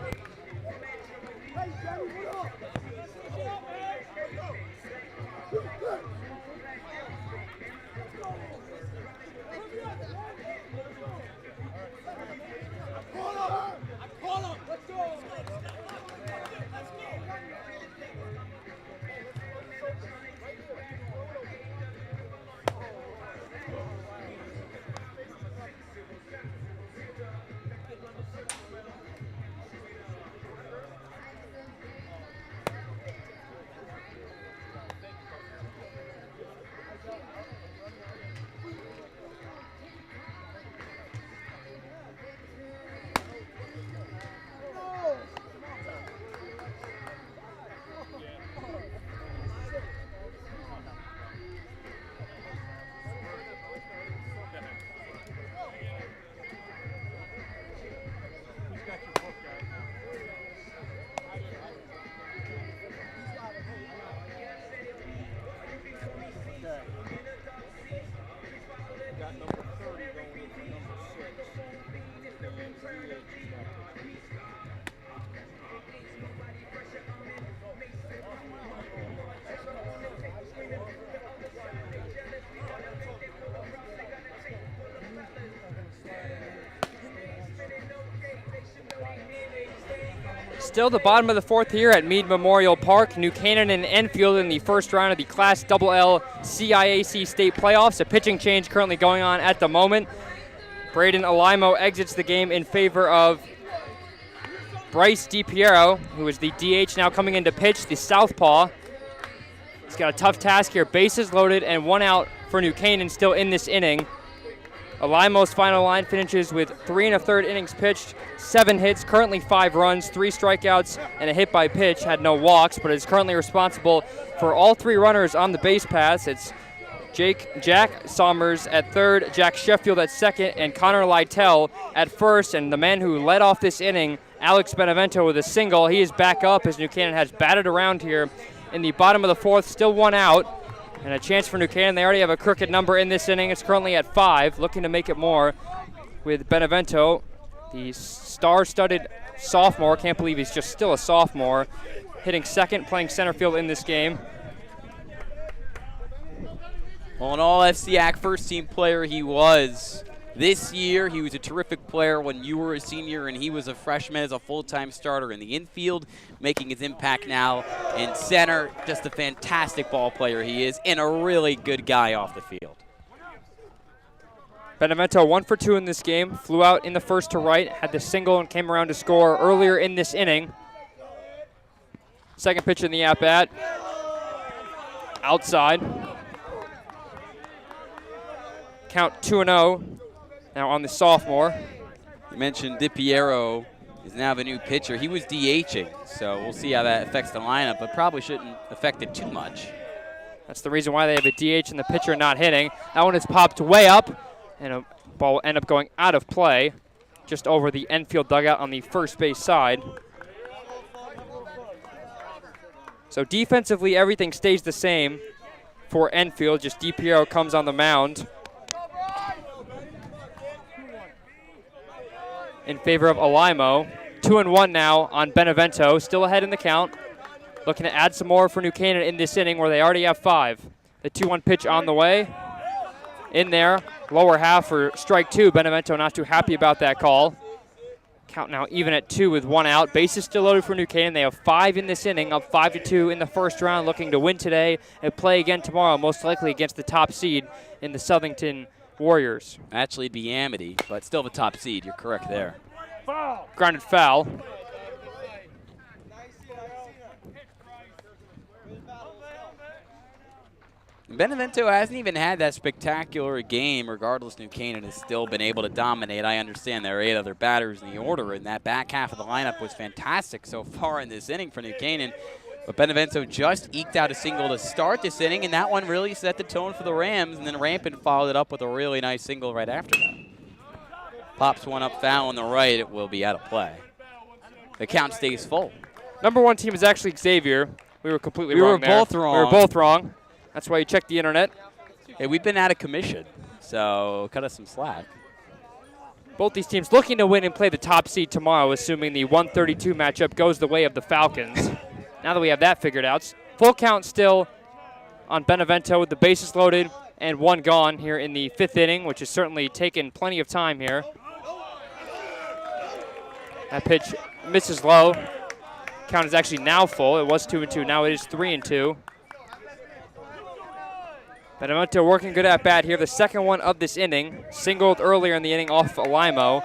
Still the bottom of the fourth here at Meade Memorial Park. New Canaan and Enfield in the first round of the Class LL CIAC state playoffs. A pitching change currently going on at the moment. Braden Alimo exits the game in favor of Bryce DiPiero, who is the DH now coming in to pitch, the southpaw. He's got a tough task here. Bases loaded and 1 out for New Canaan still in this inning. Alimo's final line finishes with 3 1/3 innings pitched, 7 hits, currently 5 runs, 3 strikeouts, and a hit by pitch. Had no walks, but is currently responsible for all 3 runners on the base paths. It's Jack Sommers at third, Jack Sheffield at second, and Connor Lytell at first. And the man who led off this inning, Alex Benevento, with a single. He is back up as New Canaan has batted around here in the bottom of the fourth, still 1 out. And a chance for New Canaan. They already have a crooked number in this inning. It's currently at 5, looking to make it more with Benevento, the star-studded sophomore. Can't believe he's just still a sophomore, hitting second, playing center field in this game. Well, an All-FCIAC first-team player he was this year. He was a terrific player when you were a senior and he was a freshman as a full-time starter in the infield, making his impact now in center. Just a fantastic ball player he is, and a really good guy off the field. Benevento 1 for 2 in this game. Flew out in the first to right, had the single and came around to score earlier in this inning. Second pitch in the at-bat. Outside. Count 2-0 now on the sophomore. You mentioned DiPiero is now the new pitcher. He was DHing, so we'll see how that affects the lineup, but probably shouldn't affect it too much. That's the reason why they have a DH and the pitcher not hitting. That one is popped way up, and a ball will end up going out of play just over the Enfield dugout on the first base side. So defensively, everything stays the same for Enfield. Just DiPiero comes on the mound in favor of Alimo. 2-1 now on Benevento, still ahead in the count. Looking to add some more for New Canaan in this inning where they already have 5. The 2-1 pitch on the way. In there, lower half for strike 2. Benevento not too happy about that call. Count now even at 2 with 1 out. Bases still loaded for New Canaan. They have 5 in this inning, up 5-2 in the first round, looking to win today and play again tomorrow, most likely against the top seed in the Southington Warriors. Actually, it'd be Amity, but still the top seed. You're correct there. Grounded foul. Benevento hasn't even had that spectacular game. Regardless, New Canaan has still been able to dominate. I understand there are 8 other batters in the order, and that back half of the lineup was fantastic so far in this inning for New Canaan. But Benevento just eked out a single to start this inning, and that one really set the tone for the Rams, and then Rampant followed it up with a really nice single right after that. Pops one up foul on the right. It will be out of play. The count stays full. Number 1 team is actually Xavier. We were completely wrong there. We were both wrong. We were both wrong. That's why you check the internet. Hey, we've been out of commission, so cut us some slack. Both these teams looking to win and play the top seed tomorrow, assuming the 132 matchup goes the way of the Falcons. Now that we have that figured out, full count still on Benevento with the bases loaded and 1 gone here in the 5th inning, which has certainly taken plenty of time here. That pitch misses low. Count is actually now full. It was 2-2. Now it is 3-2. Benevento working good at bat here. The second one of this inning. Singled earlier in the inning off Alimo.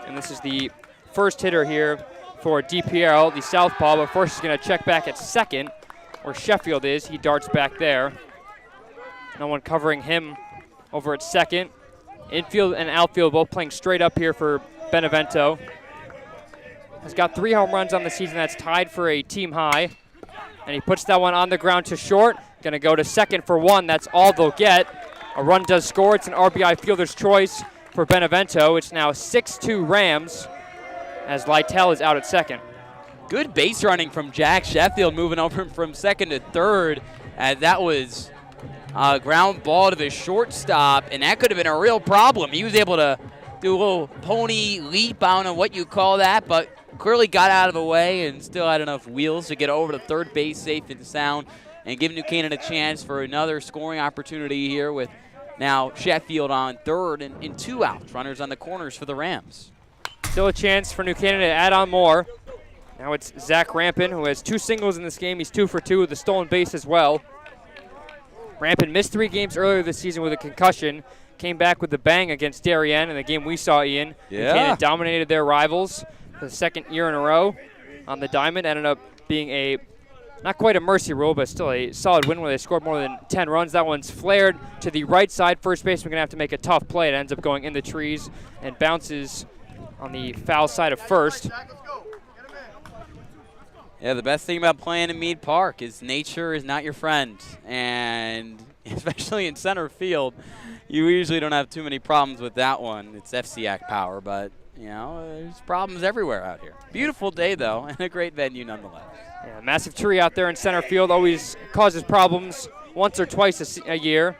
And this is the first hitter here for DiPiero, the southpaw. But first he's going to check back at second, where Sheffield is. He darts back there. No one covering him over at second. Infield and outfield both playing straight up here for Benevento. Has got 3 home runs on the season. That's tied for a team high. And he puts that one on the ground to short. Going to go to second for 1. That's all they'll get. A run does score. It's an RBI fielder's choice for Benevento. It's now 6-2 Rams as Lytell is out at second. Good base running from Jack Sheffield, moving over from second to third. That was a ground ball to the shortstop, and that could have been a real problem. He was able to do a little pony leap. I don't know what you call that, but clearly got out of the way and still had enough wheels to get over to third base safe and sound and give New Canaan a chance for another scoring opportunity here with now Sheffield on third and 2 outs. Runners on the corners for the Rams. Still a chance for New Canaan to add on more. Now it's Zach Rampin, who has 2 singles in this game. He's 2 for 2 with a stolen base as well. Rampin missed 3 games earlier this season with a concussion. Came back with the bang against Darien in the game we saw, Ian. Yeah. Canaan dominated their rivals for the 2nd year in a row on the diamond. Ended up being not quite a mercy rule, but still a solid win where they scored more than 10 runs. That one's flared to the right side. First baseman going to have to make a tough play. It ends up going in the trees and bounces on the foul side of first. Yeah, the best thing about playing in Meade Park is nature is not your friend. And especially in center field, you usually don't have too many problems with that one. It's FCAC power, but, you know, there's problems everywhere out here. Beautiful day, though, and a great venue nonetheless. Yeah, massive tree out there in center field always causes problems once or twice a year.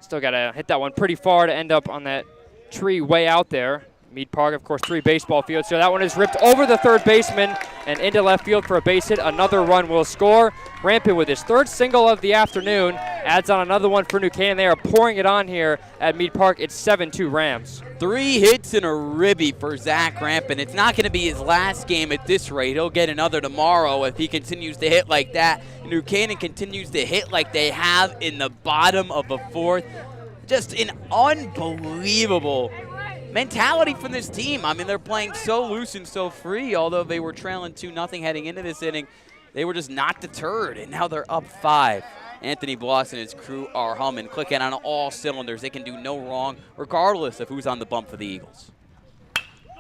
Still got to hit that one pretty far to end up on that tree way out there. Meade Park, of course, 3 baseball fields. So that one is ripped over the third baseman and into left field for a base hit. Another run will score. Rampin with his 3rd single of the afternoon adds on another one for New Canaan. They are pouring it on here at Meade Park. It's 7-2 Rams. 3 hits and a ribby for Zach Rampin. It's not going to be his last game at this rate. He'll get another tomorrow if he continues to hit like that. New Canaan continues to hit like they have in the bottom of the 4th. Just an unbelievable mentality from this team. I mean, they're playing so loose and so free, although they were trailing 2-0 heading into this inning. They were just not deterred, and now they're up 5. Anthony Bloss and his crew are humming, clicking on all cylinders. They can do no wrong, regardless of who's on the bump for the Eagles.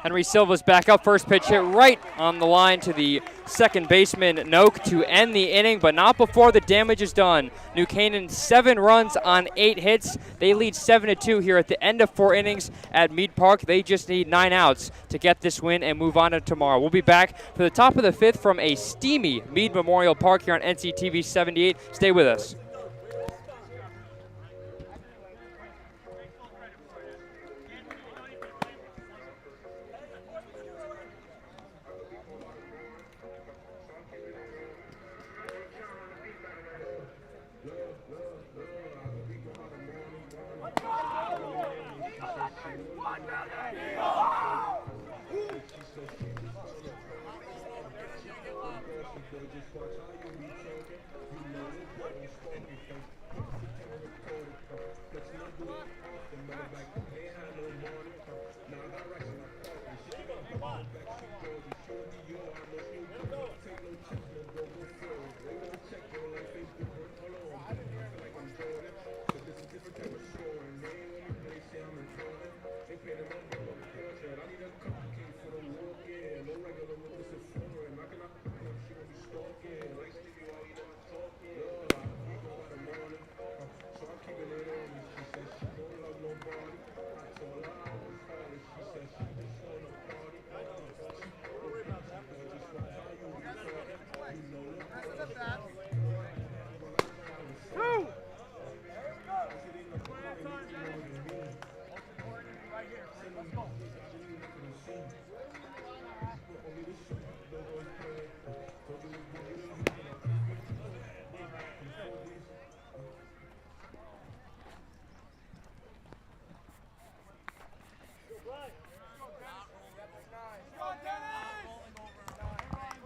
Henry Silva's back up. First pitch hit right on the line to the second baseman, Noak, to end the inning, but not before the damage is done. New Canaan 7 runs on 8 hits. They lead 7-2 here at the end of 4 innings at Meade Park. They just need 9 outs to get this win and move on to tomorrow. We'll be back for the top of the 5th from a steamy Meade Memorial Park here on NCTV 78. Stay with us.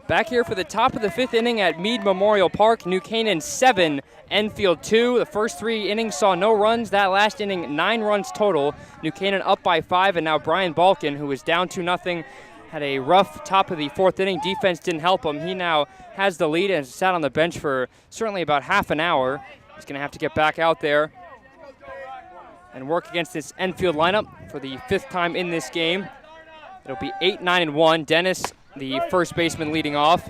Back here for the top of the 5th inning at Meade Memorial Park. New Canaan 7, Enfield 2. The first 3 innings saw no runs. That last inning, 9 runs total. New Canaan up by 5, and now Brian Balkin, who was down 2-0, had a rough top of the 4th inning. Defense didn't help him. He now has the lead and sat on the bench for certainly about half an hour. He's going to have to get back out there and work against this Enfield lineup for the 5th time in this game. It'll be 8, 9, and 1. Dennis, the first baseman leading off,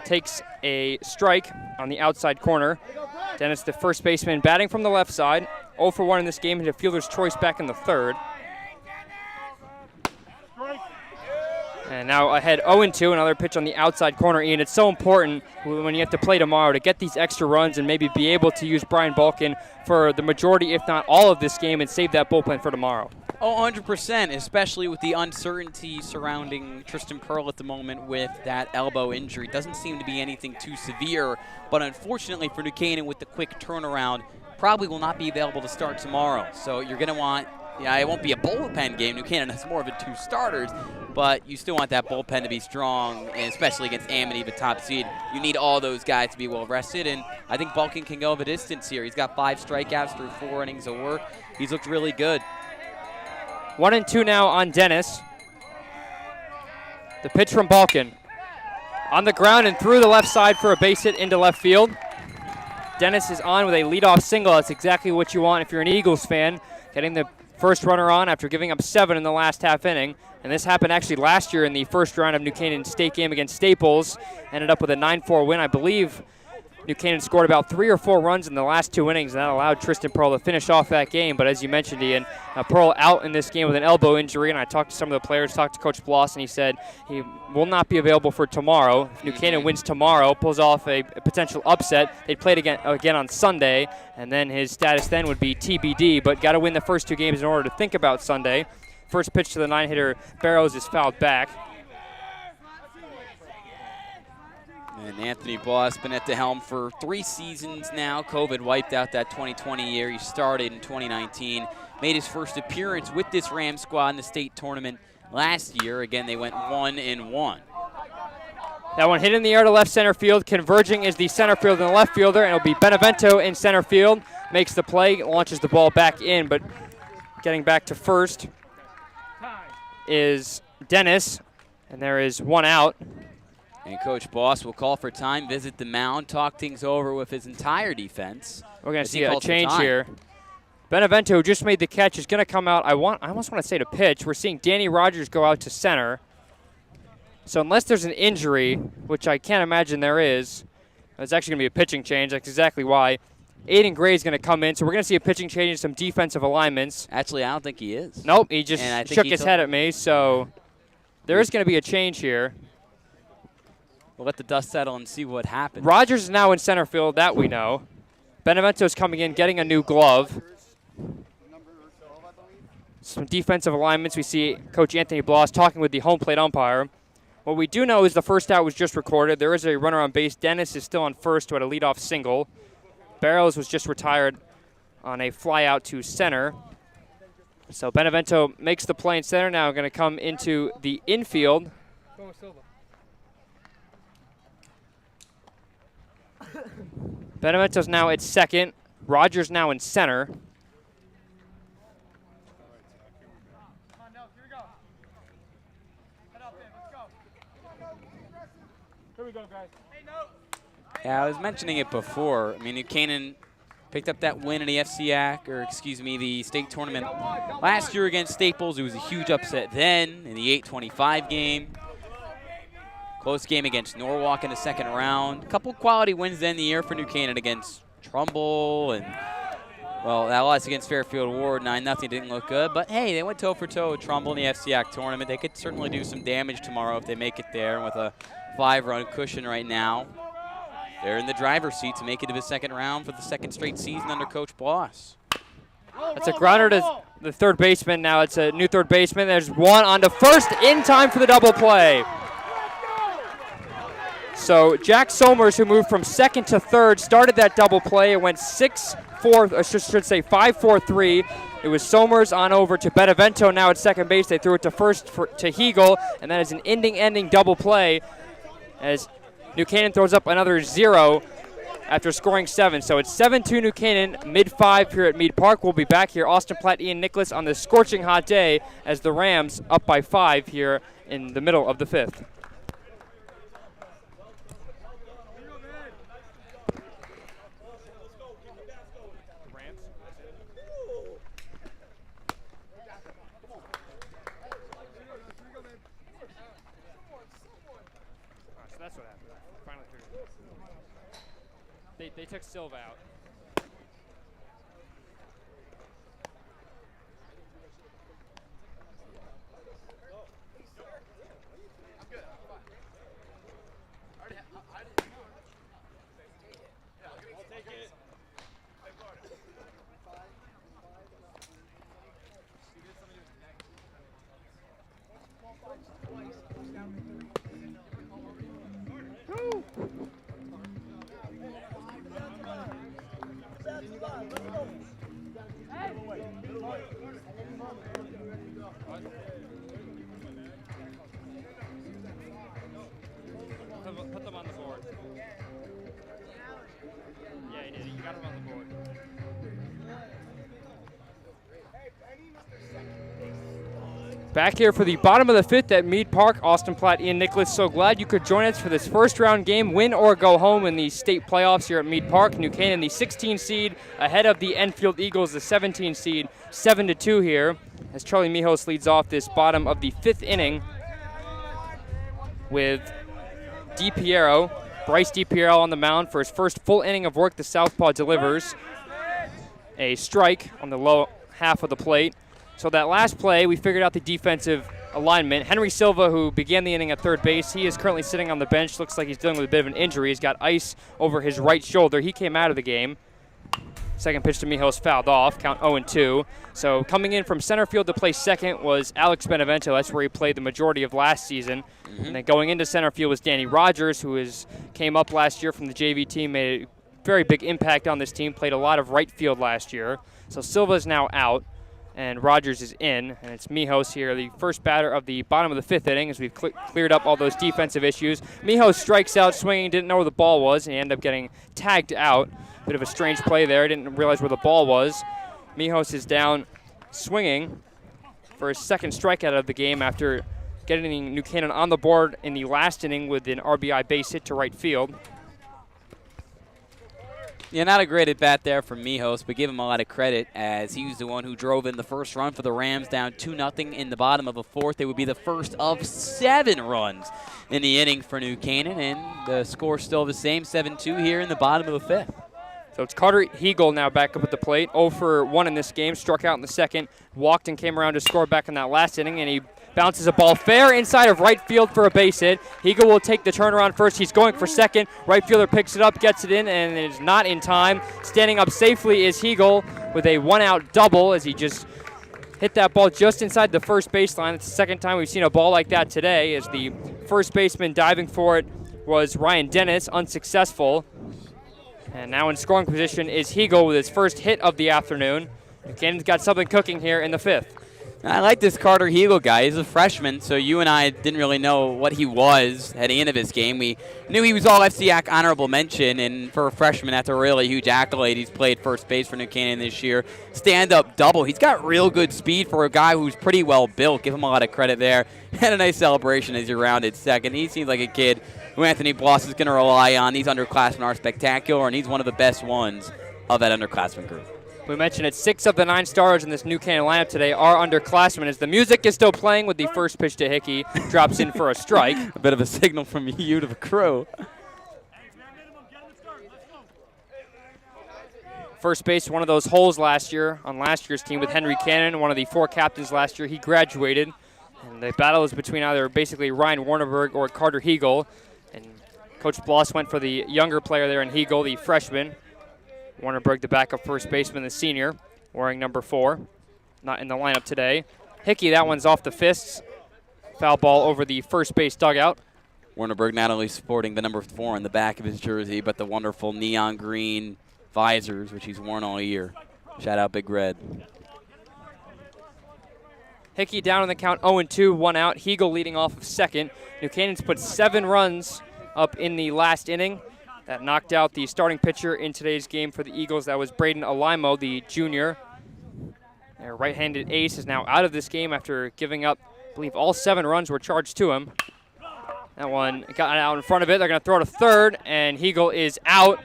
takes a strike on the outside corner. Dennis, the first baseman, batting from the left side. 0 for 1 in this game, hit a fielder's choice back in the 3rd. And now ahead 0-2, another pitch on the outside corner. Ian, it's so important when you have to play tomorrow to get these extra runs and maybe be able to use Brian Balkin for the majority, if not all of this game, and save that bullpen for tomorrow. Oh, 100%, especially with the uncertainty surrounding Tristan Pearl at the moment with that elbow injury. Doesn't seem to be anything too severe, but unfortunately for New Canaan with the quick turnaround, probably will not be available to start tomorrow. So you're going to want, it won't be a bullpen game. New Canaan has more of a 2 starters, but you still want that bullpen to be strong, and especially against Amity, the top seed. You need all those guys to be well rested, and I think Balkan can go the distance here. He's got 5 strikeouts through 4 innings of work. He's looked really good. 1-2 now on Dennis. The pitch from Balkan. On the ground and through the left side for a base hit into left field. Dennis is on with a leadoff single. That's exactly what you want if you're an Eagles fan. Getting the first runner on after giving up 7 in the last half inning. And this happened actually last year in the first round of New Canaan State game against Staples. Ended up with a 9-4 win. I believe New Canaan scored about 3 or 4 runs in the last 2 innings, and that allowed Tristan Pearl to finish off that game. But as you mentioned, Ian, Pearl out in this game with an elbow injury, and I talked to some of the players, talked to Coach Bloss, and he said he will not be available for tomorrow. If New Canaan wins tomorrow, pulls off a potential upset, they'd play it again on Sunday, and then his status then would be TBD, but got to win the first 2 games in order to think about Sunday. First pitch to the 9-hitter Barrows is fouled back. And Anthony Bloss been at the helm for 3 seasons now. COVID wiped out that 2020 year. He started in 2019. Made his first appearance with this Rams squad in the state tournament last year. Again, they went 1-1. That one hit in the air to left center field. Converging is the center fielder and the left fielder, and it'll be Benevento in center field. Makes the play, launches the ball back in, but getting back to first is Dennis, and there is 1 out. And Coach Bloss will call for time, visit the mound, talk things over with his entire defense. We're going to see a change here. Benevento just made the catch, is going to come out. I almost want to say to pitch. We're seeing Danny Rogers go out to center. So unless there's an injury, which I can't imagine there is, it's actually going to be a pitching change. That's exactly why. Aiden Gray is going to come in, so we're going to see a pitching change and some defensive alignments. Actually, I don't think he is. Nope, he just shook his head at me, so there is going to be a change here. We'll let the dust settle and see what happens. Rogers is now in center field, that we know. Benevento's coming in, getting a new glove. Some defensive alignments. We see Coach Anthony Bloss talking with the home plate umpire. What we do know is the first out was just recorded. There is a runner on base. Dennis is still on first who had a leadoff single. Barrows was just retired on a fly out to center. So Benevento makes the play in center now. Going to come into the infield. Benevento's now at second. Rogers now in center. Here we go, guys. Yeah, I was mentioning it before. I mean, New Canaan picked up that win in the the state tournament last year against Staples. It was a huge upset then in the 825 game. Close game against Norwalk in the second round. A couple quality wins then the year for New Canaan against Trumbull and, well, that loss against Fairfield Ward, 9-0 didn't look good. But, hey, they went toe-for-toe with Trumbull in the FCAC tournament. They could certainly do some damage tomorrow if they make it there. And with a 5-run cushion right now, they're in the driver's seat to make it to the second round for the second straight season under Coach Bloss. That's a grounder to the third baseman. Now it's a new third baseman. There's one on to first in time for the double play. So Jack Somers, who moved from second to third, started that double play. It went 5-4-3. It was Somers on over to Benevento now at second base. They threw it to first to Hegel, and that is an ending double play as New Canaan throws up another 0 after scoring 7. So it's 7-2 New Canaan, mid-5 here at Meade Park. We'll be back here. Austin Platt, Ian Nicholas on this scorching hot day as the Rams up by 5 here in the middle of the 5th. They took Silva out. Back here for the bottom of the fifth at Mead Park, Austin Platt, Ian Nicholas. So glad you could join us for this first round game, win or go home in the state playoffs here at Mead Park. New Canaan, the 16 seed, ahead of the Enfield Eagles, the 17 seed, 7-2 here, as Charlie Mijos leads off this bottom of the fifth inning with Bryce DiPiero on the mound for his first full inning of work. The southpaw delivers a strike on the low half of the plate. So that last play, we figured out the defensive alignment. Henry Silva, who began the inning at third base, he is currently sitting on the bench. Looks like he's dealing with a bit of an injury. He's got ice over his right shoulder. He came out of the game. Second pitch to Mijos fouled off, count 0-2. So coming in from center field to play second was Alex Benevento. That's where he played the majority of last season. And then going into center field was Danny Rogers, who came up last year from the JV team, made a very big impact on this team, played a lot of right field last year. So Silva's now out, and Rogers is in, and it's Mijos here, the first batter of the bottom of the fifth inning, as we've cleared up all those defensive issues. Mijos strikes out swinging, didn't know where the ball was, and he ended up getting tagged out. Bit of a strange play there, didn't realize where the ball was. Mijos is down swinging for his second strikeout of the game after getting New Canaan on the board in the last inning with an RBI base hit to right field. Yeah, not a great at-bat there from Mijos, but give him a lot of credit as he was the one who drove in the first run for the Rams down 2-0 in the bottom of the fourth. They would be the first of 7 runs in the inning for New Canaan, and the score still the same, 7-2 here in the bottom of the fifth. So it's Carter Hegel now back up at the plate, 0 for 1 in this game, struck out in the second, walked and came around to score back in that last inning, and he bounces a ball fair inside of right field for a base hit. Hegel will take the turnaround first. He's going for second. Right fielder picks it up, gets it in, and it is not in time. Standing up safely is Hegel with a one-out double as he just hit that ball just inside the first baseline. It's the second time we've seen a ball like that today, as the first baseman diving for it was Ryan Dennis, unsuccessful. And now in scoring position is Hegel with his first hit of the afternoon. Canaan's got something cooking here in the fifth. I like this Carter Hegel guy. He's a freshman, so you and I didn't really know what he was heading into this game. We knew he was all FCAC honorable mention, and for a freshman, that's a really huge accolade. He's played first base for New Canaan this year. Stand-up double. He's got real good speed for a guy who's pretty well built. Give him a lot of credit there. And a nice celebration as he rounded second. He seems like a kid who Anthony Bloss is going to rely on. These underclassmen are spectacular, and he's one of the best ones of that underclassmen group. We mentioned it, 6 of the 9 stars in this New Canaan lineup today are underclassmen, as the music is still playing with the first pitch to Hickey, drops in for a strike. A bit of a signal from you to the crew. First base, one of those holes last year on last year's team with Henry Cannon, one of the 4 captains last year. He graduated, and the battle is between either basically Ryan Warnerberg or Carter Hegel. And Coach Bloss went for the younger player there in Hegel, the freshman. Warnerberg, the backup first baseman, the senior, wearing number 4. Not in the lineup today. Hickey, that one's off the fists. Foul ball over the first base dugout. Warnerberg not only sporting the number 4 on the back of his jersey, but the wonderful neon green visors, which he's worn all year. Shout out Big Red. Hickey down on the count, 0-2, 1 out. Hegel leading off of second. New Canaan's put 7 runs up in the last inning. That knocked out the starting pitcher in today's game for the Eagles. That was Braden Alimo, the junior. Their right-handed ace is now out of this game after giving up, I believe all 7 runs were charged to him. That one got out in front of it. They're going to throw to third, and Hegel is out.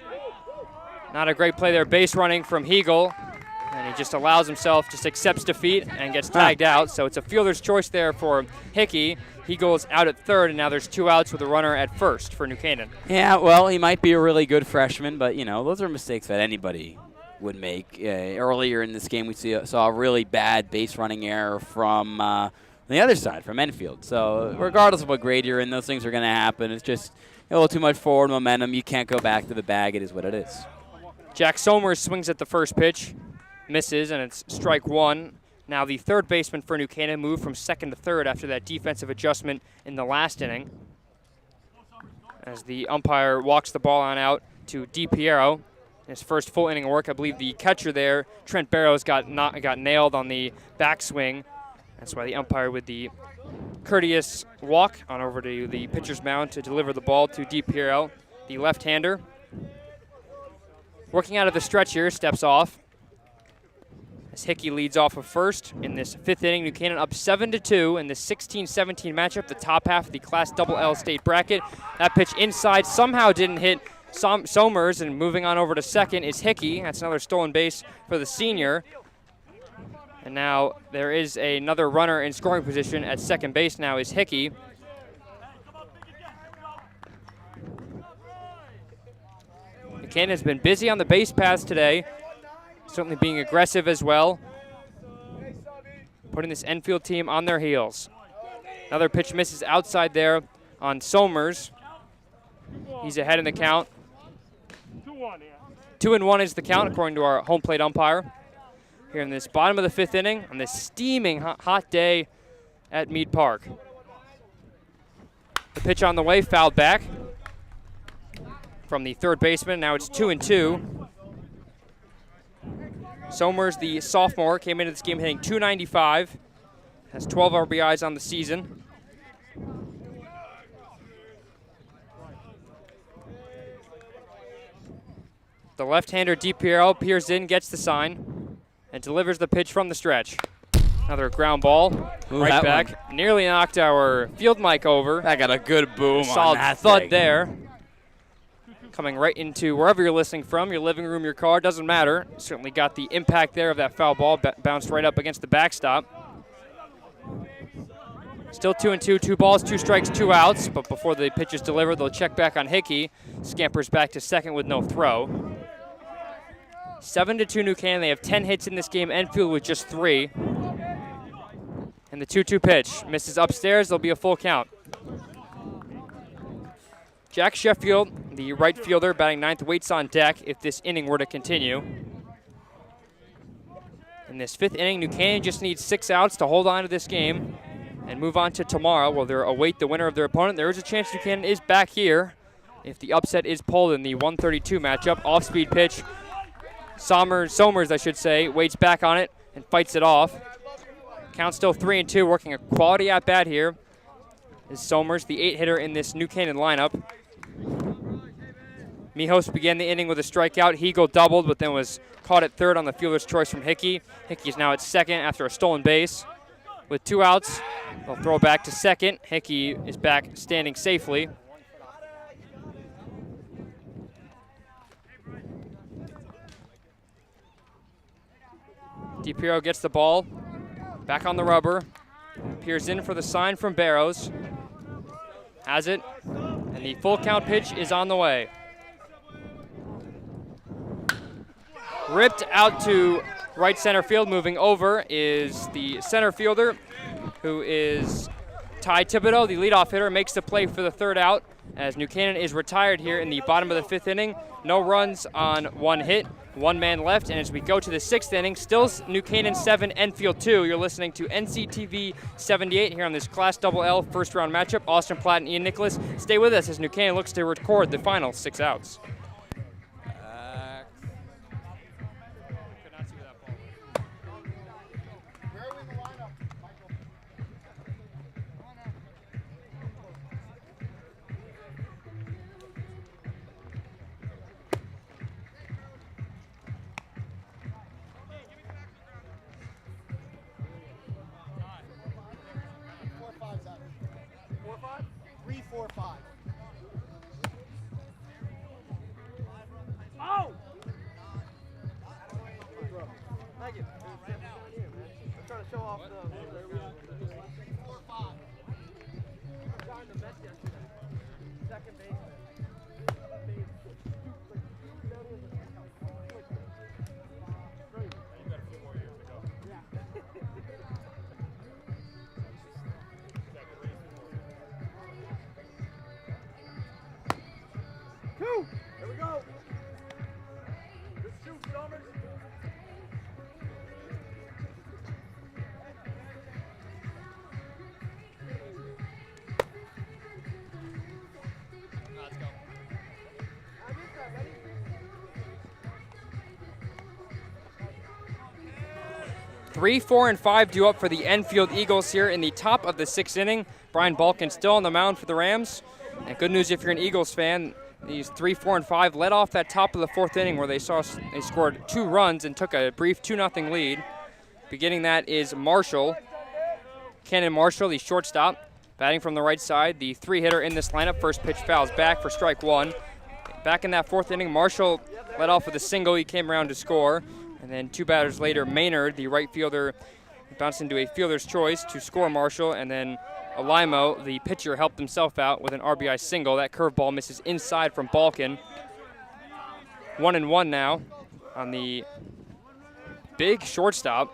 Not a great play there, base running from Hegel. And he just allows himself, just accepts defeat and gets tagged out. So it's a fielder's choice there for Hickey. Hegel is out at third, and now there's 2 outs with a runner at first for New Canaan. Yeah, well, he might be a really good freshman, but, you know, those are mistakes that anybody would make. Earlier in this game, we saw a really bad base running error from the other side, from Enfield. So regardless of what grade you're in, those things are going to happen. It's just a little too much forward momentum. You can't go back to the bag. It is what it is. Jack Somers swings at the first pitch. Misses, and it's strike 1. Now the third baseman for New Canaan moved from second to third after that defensive adjustment in the last inning. As the umpire walks the ball on out to DiPiero. His first full inning of work. I believe the catcher there, Trent Barrows, got nailed on the backswing. That's why the umpire with the courteous walk on over to the pitcher's mound to deliver the ball to DiPiero, the left-hander. working out of the stretch here, steps off. As Hickey leads off of first in this 5th inning, New Canaan up 7-2 in the 16-17 matchup, the top half of the Class L state bracket. That pitch inside somehow didn't hit Somers, and moving on over to second is Hickey. That's another stolen base for the senior. And now there is another runner in scoring position at second base now is Hickey. Canaan has been busy on the base paths today, certainly being aggressive as well, putting this Enfield team on their heels. Another pitch misses outside there on Somers. He's ahead in the count. 2-1 is the count according to our home plate umpire. Here in this bottom of the 5th inning on this steaming hot day at Meade Park. The pitch on the way, fouled back from the third baseman. Now it's 2-2. Somers, the sophomore, came into this game hitting .295, has 12 RBIs on the season. The left-hander DiPiero peers in, gets the sign, and delivers the pitch from the stretch. Another ground ball, right back. Nearly knocked our field mic over. That got a good boom Solid on that thud thing. there. Coming right into wherever you're listening from, your living room, your car, doesn't matter. Certainly got the impact there of that foul ball, bounced right up against the backstop. Still 2-2, 2 balls, 2 strikes, 2 outs, but before the pitch is delivered, they'll check back on Hickey. Scampers back to second with no throw. 7-2 New Canaan. They have 10 hits in this game. Enfield with just 3. And the 2-2 pitch misses upstairs. There'll be a full count. Jack Sheffield, the right fielder, batting 9th, waits on deck if this inning were to continue. In this 5th inning, New Canaan just needs 6 outs to hold on to this game and move on to tomorrow, where they'll await the winner of their opponent. There is a chance New Canaan is back here if the upset is pulled in the 132 matchup. Off-speed pitch. Somers, I should say, waits back on it and fights it off. Count still 3-2, working a quality at-bat here is Somers, the 8-hitter in this New Canaan lineup. Mijos began the inning with a strikeout. Hegel doubled, but then was caught at third on the fielder's choice from Hickey. Hickey is now at second after a stolen base. With 2 outs, they'll throw back to second. Hickey is back standing safely. DiPiero gets the ball, back on the rubber, peers in for the sign from Barrows. Has it, and the full count pitch is on the way. Ripped out to right center field. Moving over is the center fielder, who is Ty Thibodeau, the leadoff hitter, makes the play for the 3rd out as New Canaan is retired here in the bottom of the 5th inning. No runs on 1 hit, 1 man left, and as we go to the 6th inning, still New Canaan 7, Enfield 2. You're listening to NCTV 78 here on this Class L first round matchup. Austin Platt and Ian Nicholas, stay with us as New Canaan looks to record the final 6 outs. There we go. Let's shoot, Somers. Let's go. 3, 4, and 5 due up for the Enfield Eagles here in the top of the 6th inning. Brian Balkin still on the mound for the Rams. And good news if you're an Eagles fan, These 3, 4, and 5 led off that top of the 4th inning where they scored 2 runs and took a brief 2-0 lead. Beginning that is Marshall. Canaan Marshall, the shortstop, batting from the right side. The 3-hitter in this lineup. First pitch fouls back for strike 1. Back in that 4th inning, Marshall led off with a single. He came around to score. And then 2 batters later, Maynard, the right fielder, bounced into a fielder's choice to score Marshall. And then Alimo, the pitcher, helped himself out with an RBI single. That curveball misses inside from Balkin. 1-1 now on the big shortstop.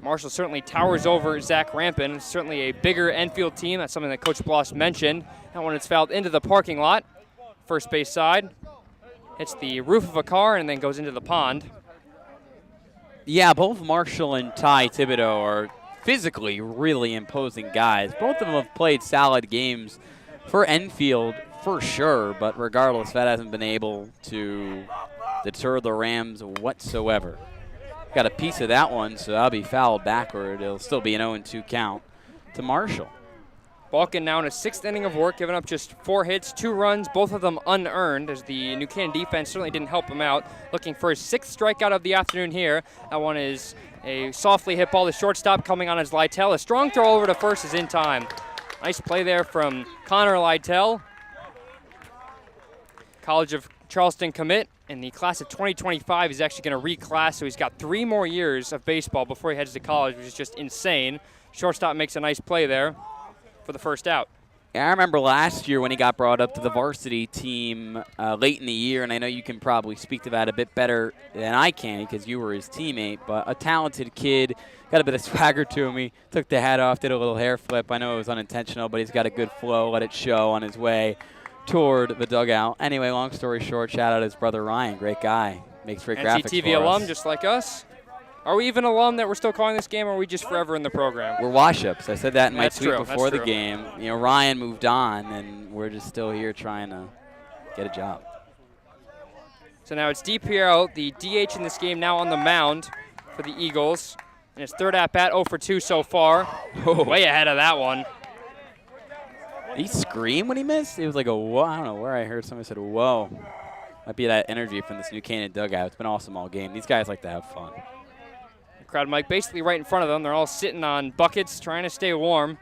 Marshall certainly towers over Zach Rampin. Certainly a bigger Enfield team. That's something that Coach Bloss mentioned. That one is fouled into the parking lot. First base side. Hits the roof of a car and then goes into the pond. Yeah, both Marshall and Ty Thibodeau are physically really imposing guys. Both of them have played solid games for Enfield for sure, but regardless, that hasn't been able to deter the Rams whatsoever. Got a piece of that one, so that'll be fouled backward. It'll still be an 0-2 count to Marshall. Balkin now in a 6th inning of work, giving up just 4 hits, 2 runs, both of them unearned, as the New Canaan defense certainly didn't help him out. Looking for his 6th strikeout of the afternoon here. That one is a softly hit ball to shortstop coming on as Lytle. A strong throw over to first is in time. Nice play there from Connor Lytle. College of Charleston commit. In the class of 2025, he's actually going to reclass, so he's got 3 more years of baseball before he heads to college, which is just insane. Shortstop makes a nice play there for the first out. Yeah, I remember last year when he got brought up to the varsity team late in the year, and I know you can probably speak to that a bit better than I can because you were his teammate, but a talented kid, got a bit of swagger to him. He took the hat off, did a little hair flip. I know it was unintentional, but he's got a good flow, let it show on his way toward the dugout. Anyway, long story short, shout out his brother Ryan, great guy, makes great graphics for us. NCTV alum just like us. Are we even alum that we're still calling this game, or are we just forever in the program? We're wash-ups. I said that in my tweet before the true. game. You know, Ryan moved on, and we're just still here trying to get a job. So now it's DiPiero, the DH in this game, now on the mound for the Eagles. And his 3rd at-bat, 0 for 2 so far. Oh. Way ahead of that one. Did he scream when he missed? It was like a whoa. I don't know where I heard somebody said whoa. Might be that energy from this New Canaan dugout. It's been awesome all game. These guys like to have fun. Crowd mic basically right in front of them. They're all sitting on buckets trying to stay warm.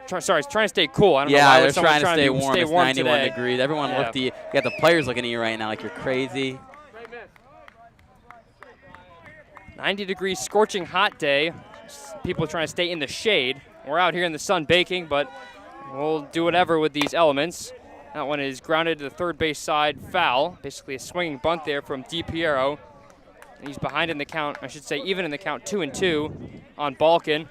Sorry, trying to stay cool. I don't know why they're trying to stay warm. It's 91 today. degrees. Everyone looked at you. You got the players looking at you right now like you're crazy. 90 degrees, scorching hot day. People trying to stay in the shade. We're out here in the sun baking, but we'll do whatever with these elements. That one is grounded to the 3rd base side, foul. Basically a swinging bunt there from DiPiero. And he's behind in the count, I should say even in the count, 2-2 on Balkin.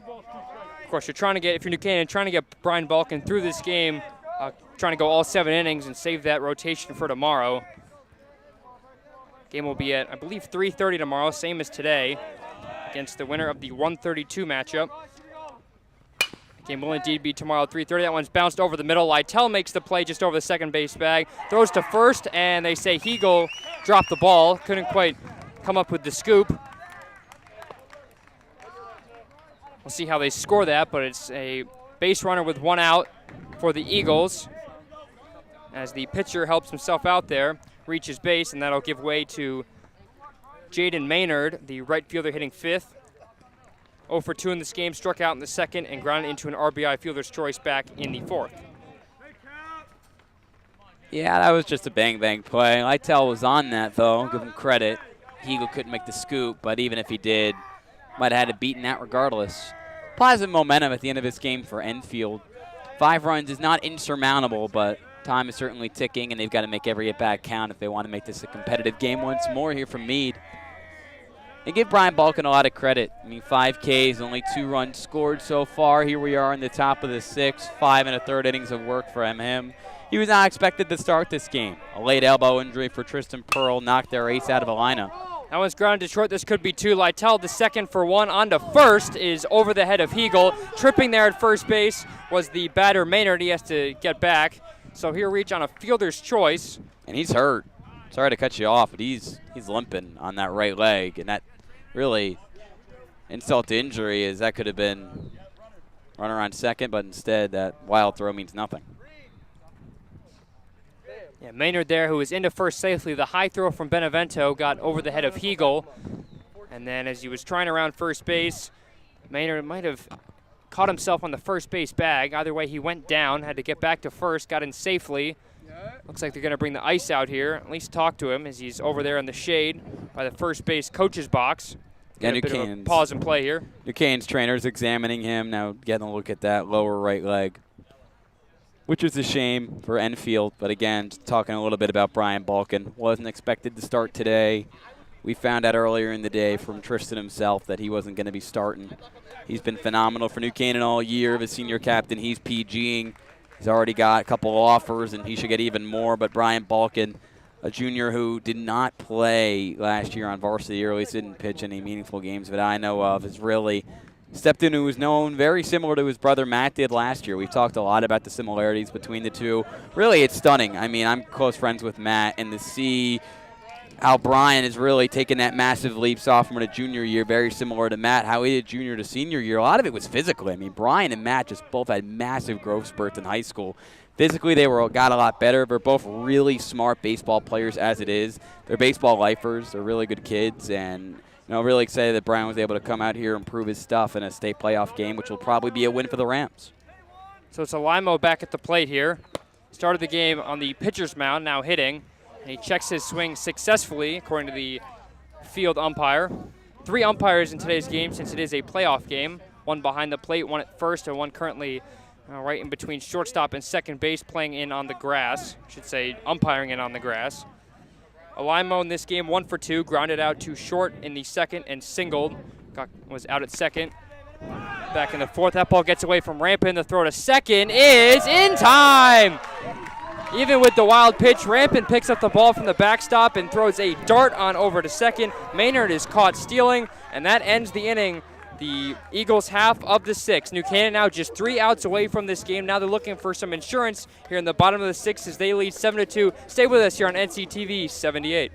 Of course, you're trying to get, if you're New Canaan, trying to get Brian Balkin through this game, trying to go all 7 innings and save that rotation for tomorrow. Game will be at, I believe, 3:30 tomorrow, same as today, against the winner of the 132 matchup. Game will indeed be tomorrow at 3:30. That one's bounced over the middle. Lytle makes the play just over the 2nd base bag. Throws to first, and they say Hegel dropped the ball. Couldn't quite come up with the scoop. We'll see how they score that, but it's a base runner with 1 out for the Eagles. As the pitcher helps himself out there, reaches base, and that'll give way to Jaden Maynard, the right fielder hitting 5th. 0 for 2 in this game, struck out in the 2nd and grounded into an RBI fielder's choice back in the 4th. Yeah, that was just a bang-bang play. Lytle was on that, though. Give him credit. Hegel couldn't make the scoop, but even if he did, might have had it beaten out regardless. Positive momentum at the end of this game for Enfield. 5 runs is not insurmountable, but time is certainly ticking, and they've got to make every at-bat count if they want to make this a competitive game once more here from Meade. And give Brian Balkin a lot of credit. I mean, 5 Ks, only 2 runs scored so far. Here we are in the top of the 6th, 5 1/3 innings of work for him. He was not expected to start this game. A late elbow injury for Tristan Pearl knocked their ace out of the lineup. That one's grounded to short. This could be 2. Lytle, the 2nd for 1. On to first is over the head of Hegel. Tripping there at first base was the batter Maynard. He has to get back. So he'll reach on a fielder's choice. And he's hurt. Sorry to cut you off, but he's limping on that right leg. And that really insult to injury is that could have been runner on second, but instead that wild throw means nothing. Yeah, Maynard there, who was into first safely. The high throw from Benevento got over the head of Hegel. And then as he was trying around first base, Maynard might have caught himself on the first base bag. Either way, he went down, had to get back to first, got in safely. Looks like they're going to bring the ice out here, at least talk to him as he's over there in the shade by the first base coach's box. Yeah, a bit of a pause and play here. New Canaan's trainer's examining him, now getting a look at that lower right leg, which is a shame for Enfield. But again, just talking a little bit about Brian Balkin. Wasn't expected to start today. We found out earlier in the day from Tristan himself that he wasn't going to be starting. He's been phenomenal for New Canaan all year. The senior captain, he's PGing. He's already got a couple of offers, and he should get even more. But Brian Balkin, a junior who did not play last year on varsity, or at least didn't pitch any meaningful games that I know of, has really stepped in, who is known very similar to his brother Matt did last year. We've talked a lot about the similarities between the two. Really, it's stunning. I mean, I'm close friends with Matt, and to see how Brian has really taken that massive leap sophomore to junior year, very similar to Matt, how he did junior to senior year. A lot of it was physically. I mean, Brian and Matt just both had massive growth spurts in high school. Physically, they got a lot better. They're both really smart baseball players as it is. They're baseball lifers. They're really good kids, and really excited that Brian was able to come out here and prove his stuff in a state playoff game, which will probably be a win for the Rams. So it's Alimo back at the plate here. Started the game on the pitcher's mound, now hitting. And he checks his swing successfully, according to the field umpire. 3 umpires in today's game, since it is a playoff game. One behind the plate, one at first, and one currently right in between shortstop and second base, playing in on the grass. I should say umpiring in on the grass. Alimo in this game, 1 for 2, grounded out to short in the second and singled. Was out at second. Back in the fourth, that ball gets away from Rampin. The throw to second is in time. Even with the wild pitch, Rampin picks up the ball from the backstop and throws a dart on over to second. Maynard is caught stealing, and that ends the inning. The Eagles half of the 6th. New Canaan now just 3 outs away from this game. Now they're looking for some insurance here in the bottom of the 6th as they lead 7-2. Stay with us here on NCTV 78.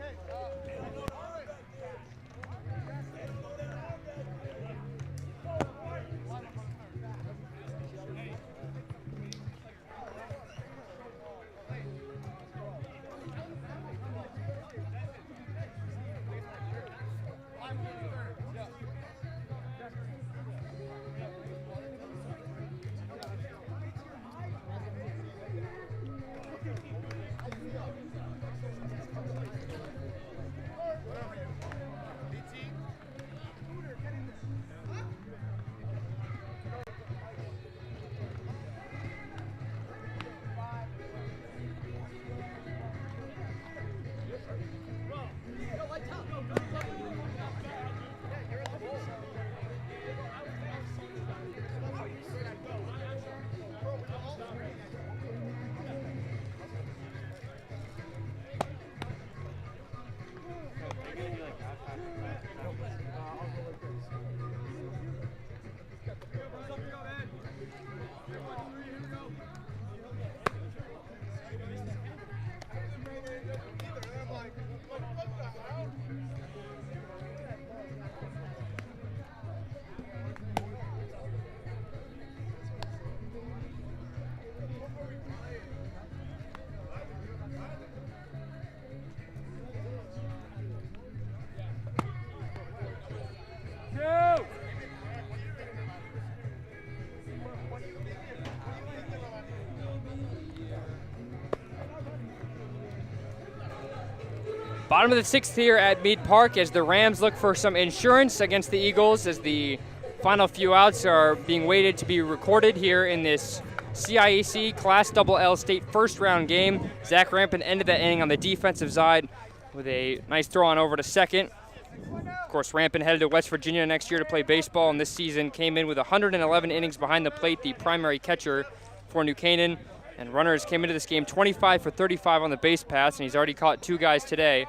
Bottom of the 6th here at Meade Park as the Rams look for some insurance against the Eagles as the final few outs are being waited to be recorded here in this CIAC Class LL State first round game. Zach Rampin ended that inning on the defensive side with a nice throw on over to second. Of course, Rampin headed to West Virginia next year to play baseball, and this season came in with 111 innings behind the plate, the primary catcher for New Canaan. And runners came into this game 25 for 35 on the base paths, and he's already caught 2 guys today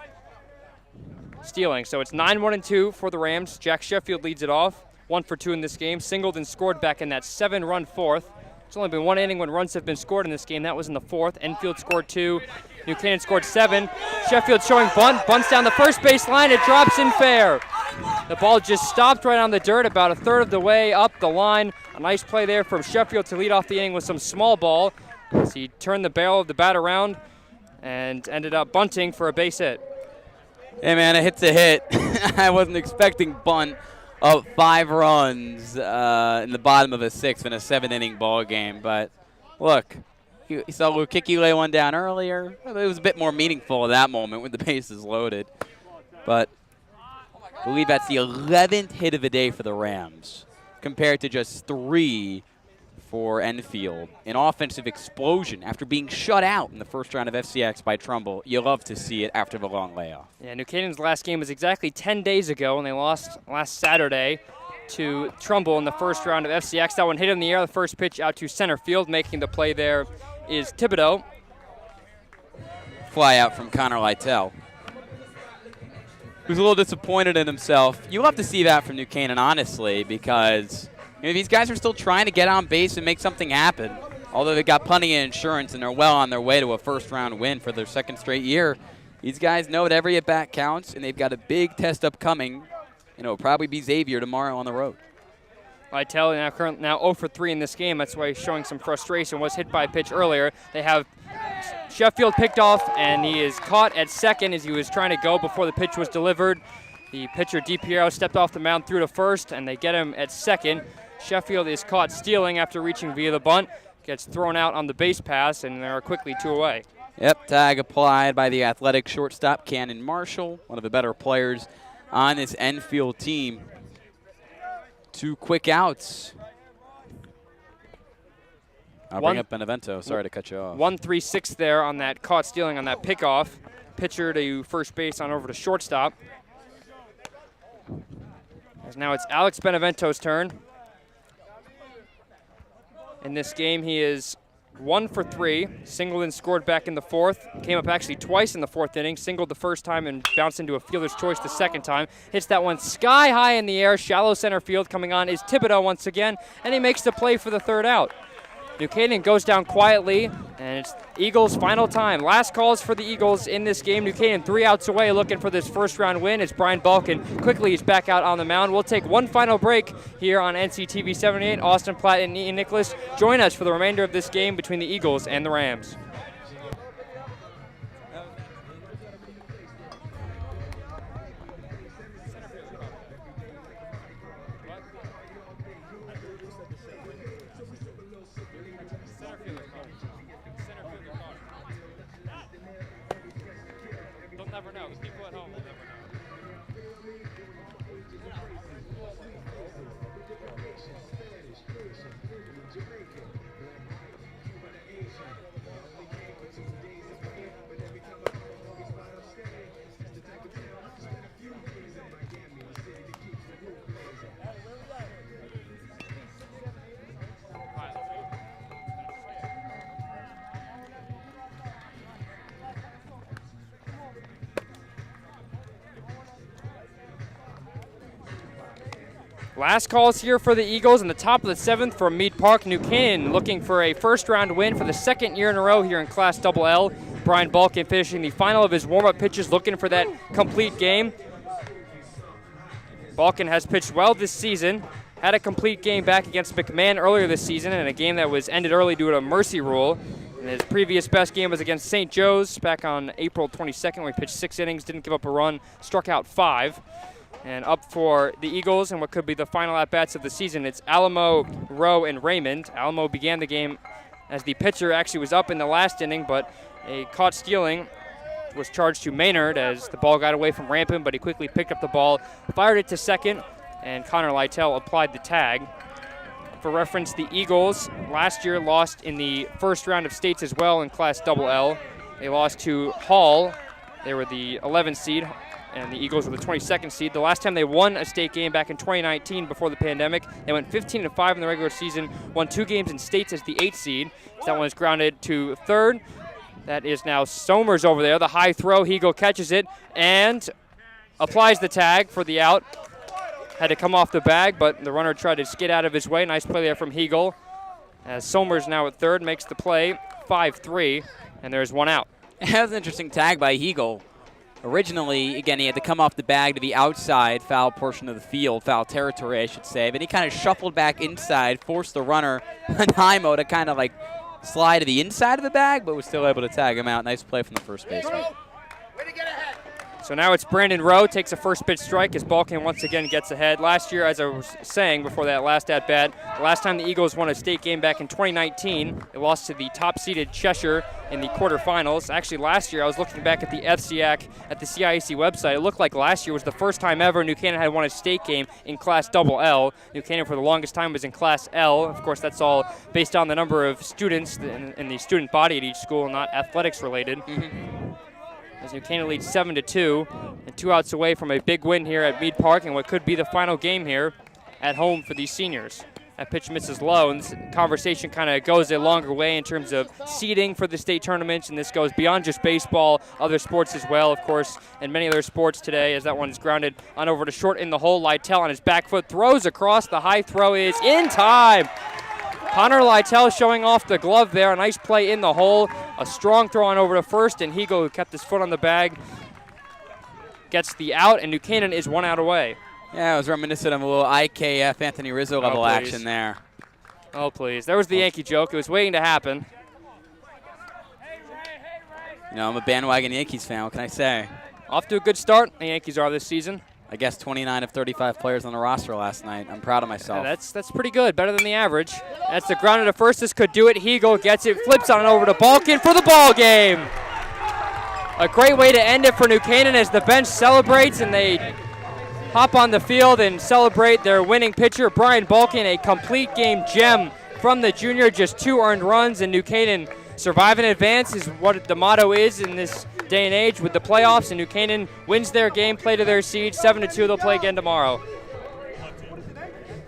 stealing. So it's 9-1-2 for the Rams. Jack Sheffield leads it off, 1 for 2 in this game. Singled and scored back in that 7-run fourth. It's only been 1 inning when runs have been scored in this game. That was in the 4th. Enfield scored 2. New Canaan scored 7. Sheffield showing bunt. Bunts down the first base line. It drops in fair. The ball just stopped right on the dirt about a third of the way up the line. A nice play there from Sheffield to lead off the inning with some small ball as he turned the barrel of the bat around. and ended up bunting for a base hit. Hey, man, a hit's a hit. I wasn't expecting bunt of 5 runs in the bottom of a 6th in a 7-inning ball game. But, look, you saw Lukicki lay one down earlier. It was a bit more meaningful at that moment with the bases loaded. But I believe that's the 11th hit of the day for the Rams, compared to just 3 for Enfield. An offensive explosion after being shut out in the first round of FCX by Trumbull. You love to see it after the long layoff. Yeah, New Canaan's last game was exactly 10 days ago, and they lost last Saturday to Trumbull in the first round of FCX. That one hit in the air, the first pitch out to center field. Making the play there is Thibodeau. Fly out from Connor Lytell, who's a little disappointed in himself. You love to see that from New Canaan, honestly, because these guys are still trying to get on base and make something happen. Although they've got plenty of insurance and they're well on their way to a first-round win for their 2nd straight year, these guys know that every at-bat counts, and they've got a big test upcoming. It'll probably be Xavier tomorrow on the road. Lytell now 0 for 3 in this game. That's why he's showing some frustration. Was hit by a pitch earlier. They have Sheffield picked off, and he is caught at second as he was trying to go before the pitch was delivered. The pitcher, DiPiero, stepped off the mound through to first, and they get him at second. Sheffield is caught stealing after reaching via the bunt. Gets thrown out on the base pass, and they're quickly 2 away. Yep, tag applied by the athletic shortstop, Cannon Marshall, one of the better players on this Enfield team. 2 quick outs. I'll bring up Benevento. Sorry to cut you off. 1-3-6 there on that caught stealing on that pickoff. Pitcher to first base on over to shortstop. As now it's Alex Benevento's turn. In this game, he is 1 for 3. Singled and scored back in the 4th. Came up actually twice in the 4th inning. Singled the first time and bounced into a fielder's choice the second time. Hits that one sky high in the air. Shallow center field. Coming on is Thibodeau once again, and he makes the play for the 3rd out. New Canaan goes down quietly, and it's Eagles' final time. Last calls for the Eagles in this game. New Canaan 3 outs away looking for this first-round win. It's Brian Balkin. Quickly, he's back out on the mound. We'll take one final break here on NCTV 78. Austin Platt and Ian Nicholas join us for the remainder of this game between the Eagles and the Rams. Last calls here for the Eagles in the top of the 7th from Meade Park. New Canaan looking for a first-round win for the 2nd year in a row here in Class L. Brian Balkin finishing the final of his warm-up pitches, looking for that complete game. Balkin has pitched well this season. Had a complete game back against McMahon earlier this season in a game that was ended early due to a mercy rule. And his previous best game was against St. Joe's back on April 22nd, where he pitched 6 innings, didn't give up a run, struck out 5. And up for the Eagles and what could be the final at-bats of the season, it's Alamo, Rowe, and Raymond. Alamo began the game as the pitcher actually was up in the last inning, but a caught stealing was charged to Maynard as the ball got away from Rampin, but he quickly picked up the ball, fired it to second, and Connor Lytell applied the tag. For reference, the Eagles last year lost in the first round of states as well in Class L. They lost to Hall. They were the 11th seed, and the Eagles were the 22nd seed. The last time they won a state game back in 2019 before the pandemic, they went 15-5 in the regular season, won 2 games in states as the 8th seed. So that one is grounded to third. That is now Somers over there. The high throw, Hegel catches it and applies the tag for the out. Had to come off the bag, but the runner tried to skid out of his way. Nice play there from Hegel. As Somers now at third makes the play, 5-3, and there's one out. That was an interesting tag by Hegel. Originally, again, he had to come off the bag to the outside foul portion of the field, foul territory, I should say. But he kind of shuffled back inside, forced the runner, Naimo, to kind of like slide to the inside of the bag, but was still able to tag him out. Nice play from the first baseman. Way to get ahead. So now it's Brandon Rowe takes a first pitch strike as Balkan once again gets ahead. Last year, as I was saying before that last at-bat, the last time the Eagles won a state game back in 2019, it lost to the top-seeded Cheshire in the quarterfinals. Actually, last year, I was looking back at the FCAC at the CIAC website. It looked like last year was the first time ever New Canaan had won a state game in Class L. New Canaan for the longest time was in Class L. Of course, that's all based on the number of students in the student body at each school, not athletics related. As New Canaan leads 7-2, and 2 outs away from a big win here at Meade Park and what could be the final game here at home for these seniors. That pitch misses low, and this conversation kind of goes a longer way in terms of seeding for the state tournaments, and this goes beyond just baseball, other sports as well, of course, and many other sports today, as that one is grounded on over to short in the hole. Lytle on his back foot throws across. The high throw is in time. Connor Lytle showing off the glove there. A nice play in the hole. A strong throw on over to first, and Higo, who kept his foot on the bag, gets the out, and New Canaan is 1 out away. Yeah, I was reminiscent of a little IKF Anthony Rizzo level action there. Oh, please. There was the Yankee joke. It was waiting to happen. You know, I'm a bandwagon Yankees fan. What can I say? Off to a good start, the Yankees are this season. I guess 29 of 35 players on the roster last night. I'm proud of myself. Yeah, that's pretty good, better than the average. That's the ground to first. This could do it. Higo gets it, flips on over to Balkan for the ball game. A great way to end it for New Canaan as the bench celebrates and they hop on the field and celebrate their winning pitcher, Brian Balkan, a complete game gem from the junior. Just 2 earned runs, and New Canaan survive and advance is what the motto is in this day and age with the playoffs, and New Canaan wins their game, play to their seed, 7-2. They'll play again tomorrow.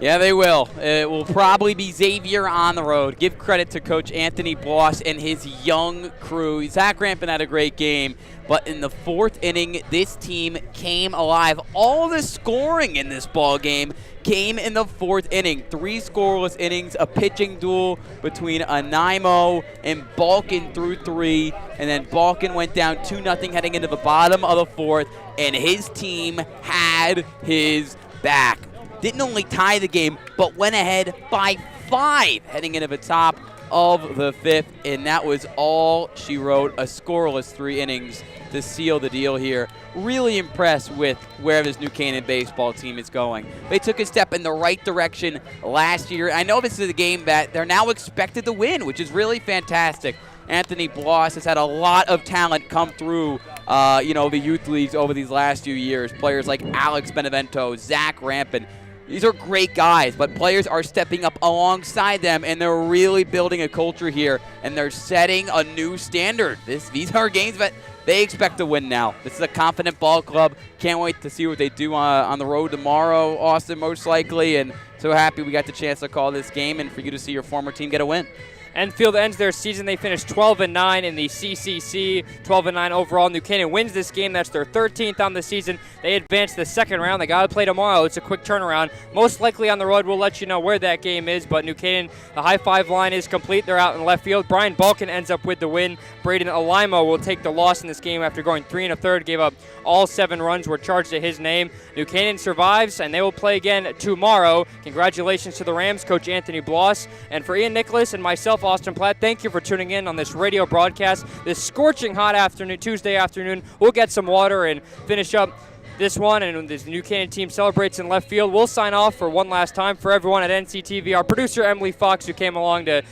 Yeah, they will. It will probably be Xavier on the road. Give credit to Coach Anthony Bloss and his young crew. Zach Rampin had a great game, but in the 4th inning, this team came alive. All the scoring in this ball game came in the 4th inning. 3 scoreless innings, a pitching duel between Anaimo and Balkan through 3, and then Balkan went down 2-0 heading into the bottom of the 4th, and his team had his back. Didn't only tie the game, but went ahead by 5 heading into the top of the 5th, and that was all she wrote, a scoreless 3 innings to seal the deal here. Really impressed with where this New Canaan baseball team is going. They took a step in the right direction last year. I know this is a game that they're now expected to win, which is really fantastic. Anthony Bloss has had a lot of talent come through the youth leagues over these last few years. Players like Alex Benevento, Zach Rampin. These are great guys, but players are stepping up alongside them, and they're really building a culture here, and they're setting a new standard. These are games that they expect to win now. This is a confident ball club. Can't wait to see what they do on the road tomorrow, Austin, most likely, and so happy we got the chance to call this game and for you to see your former team get a win. Enfield ends their season. They finished 12-9 in the CCC, 12-9 overall. New Canaan wins this game. That's their 13th on the season. They advance to the 2nd round. They got to play tomorrow. It's a quick turnaround. Most likely on the road. We'll let you know where that game is. But New Canaan, the high 5 line is complete. They're out in left field. Brian Balkan ends up with the win. Braden Alaimo will take the loss in this game after going 3 1/3. Gave up all 7 runs were charged to his name. New Canaan survives, and they will play again tomorrow. Congratulations to the Rams, Coach Anthony Bloss. And for Ian Nicholas and myself, Austin Platt, thank you for tuning in on this radio broadcast. This scorching hot afternoon, Tuesday afternoon. We'll get some water and finish up this one, and when this New Canaan team celebrates in left field, we'll sign off for one last time. For everyone at NCTV, our producer Emily Fox, who came along to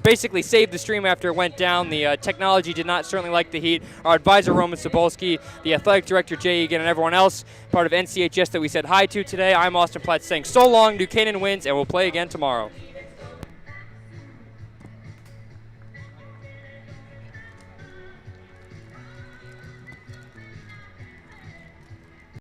basically save the stream after it went down. The technology did not certainly like the heat. Our advisor Roman Sobolski, the athletic director Jay Egan, and everyone else part of NCHS that we said hi to today. I'm Austin Platt saying so long. New Canaan wins, and we'll play again tomorrow.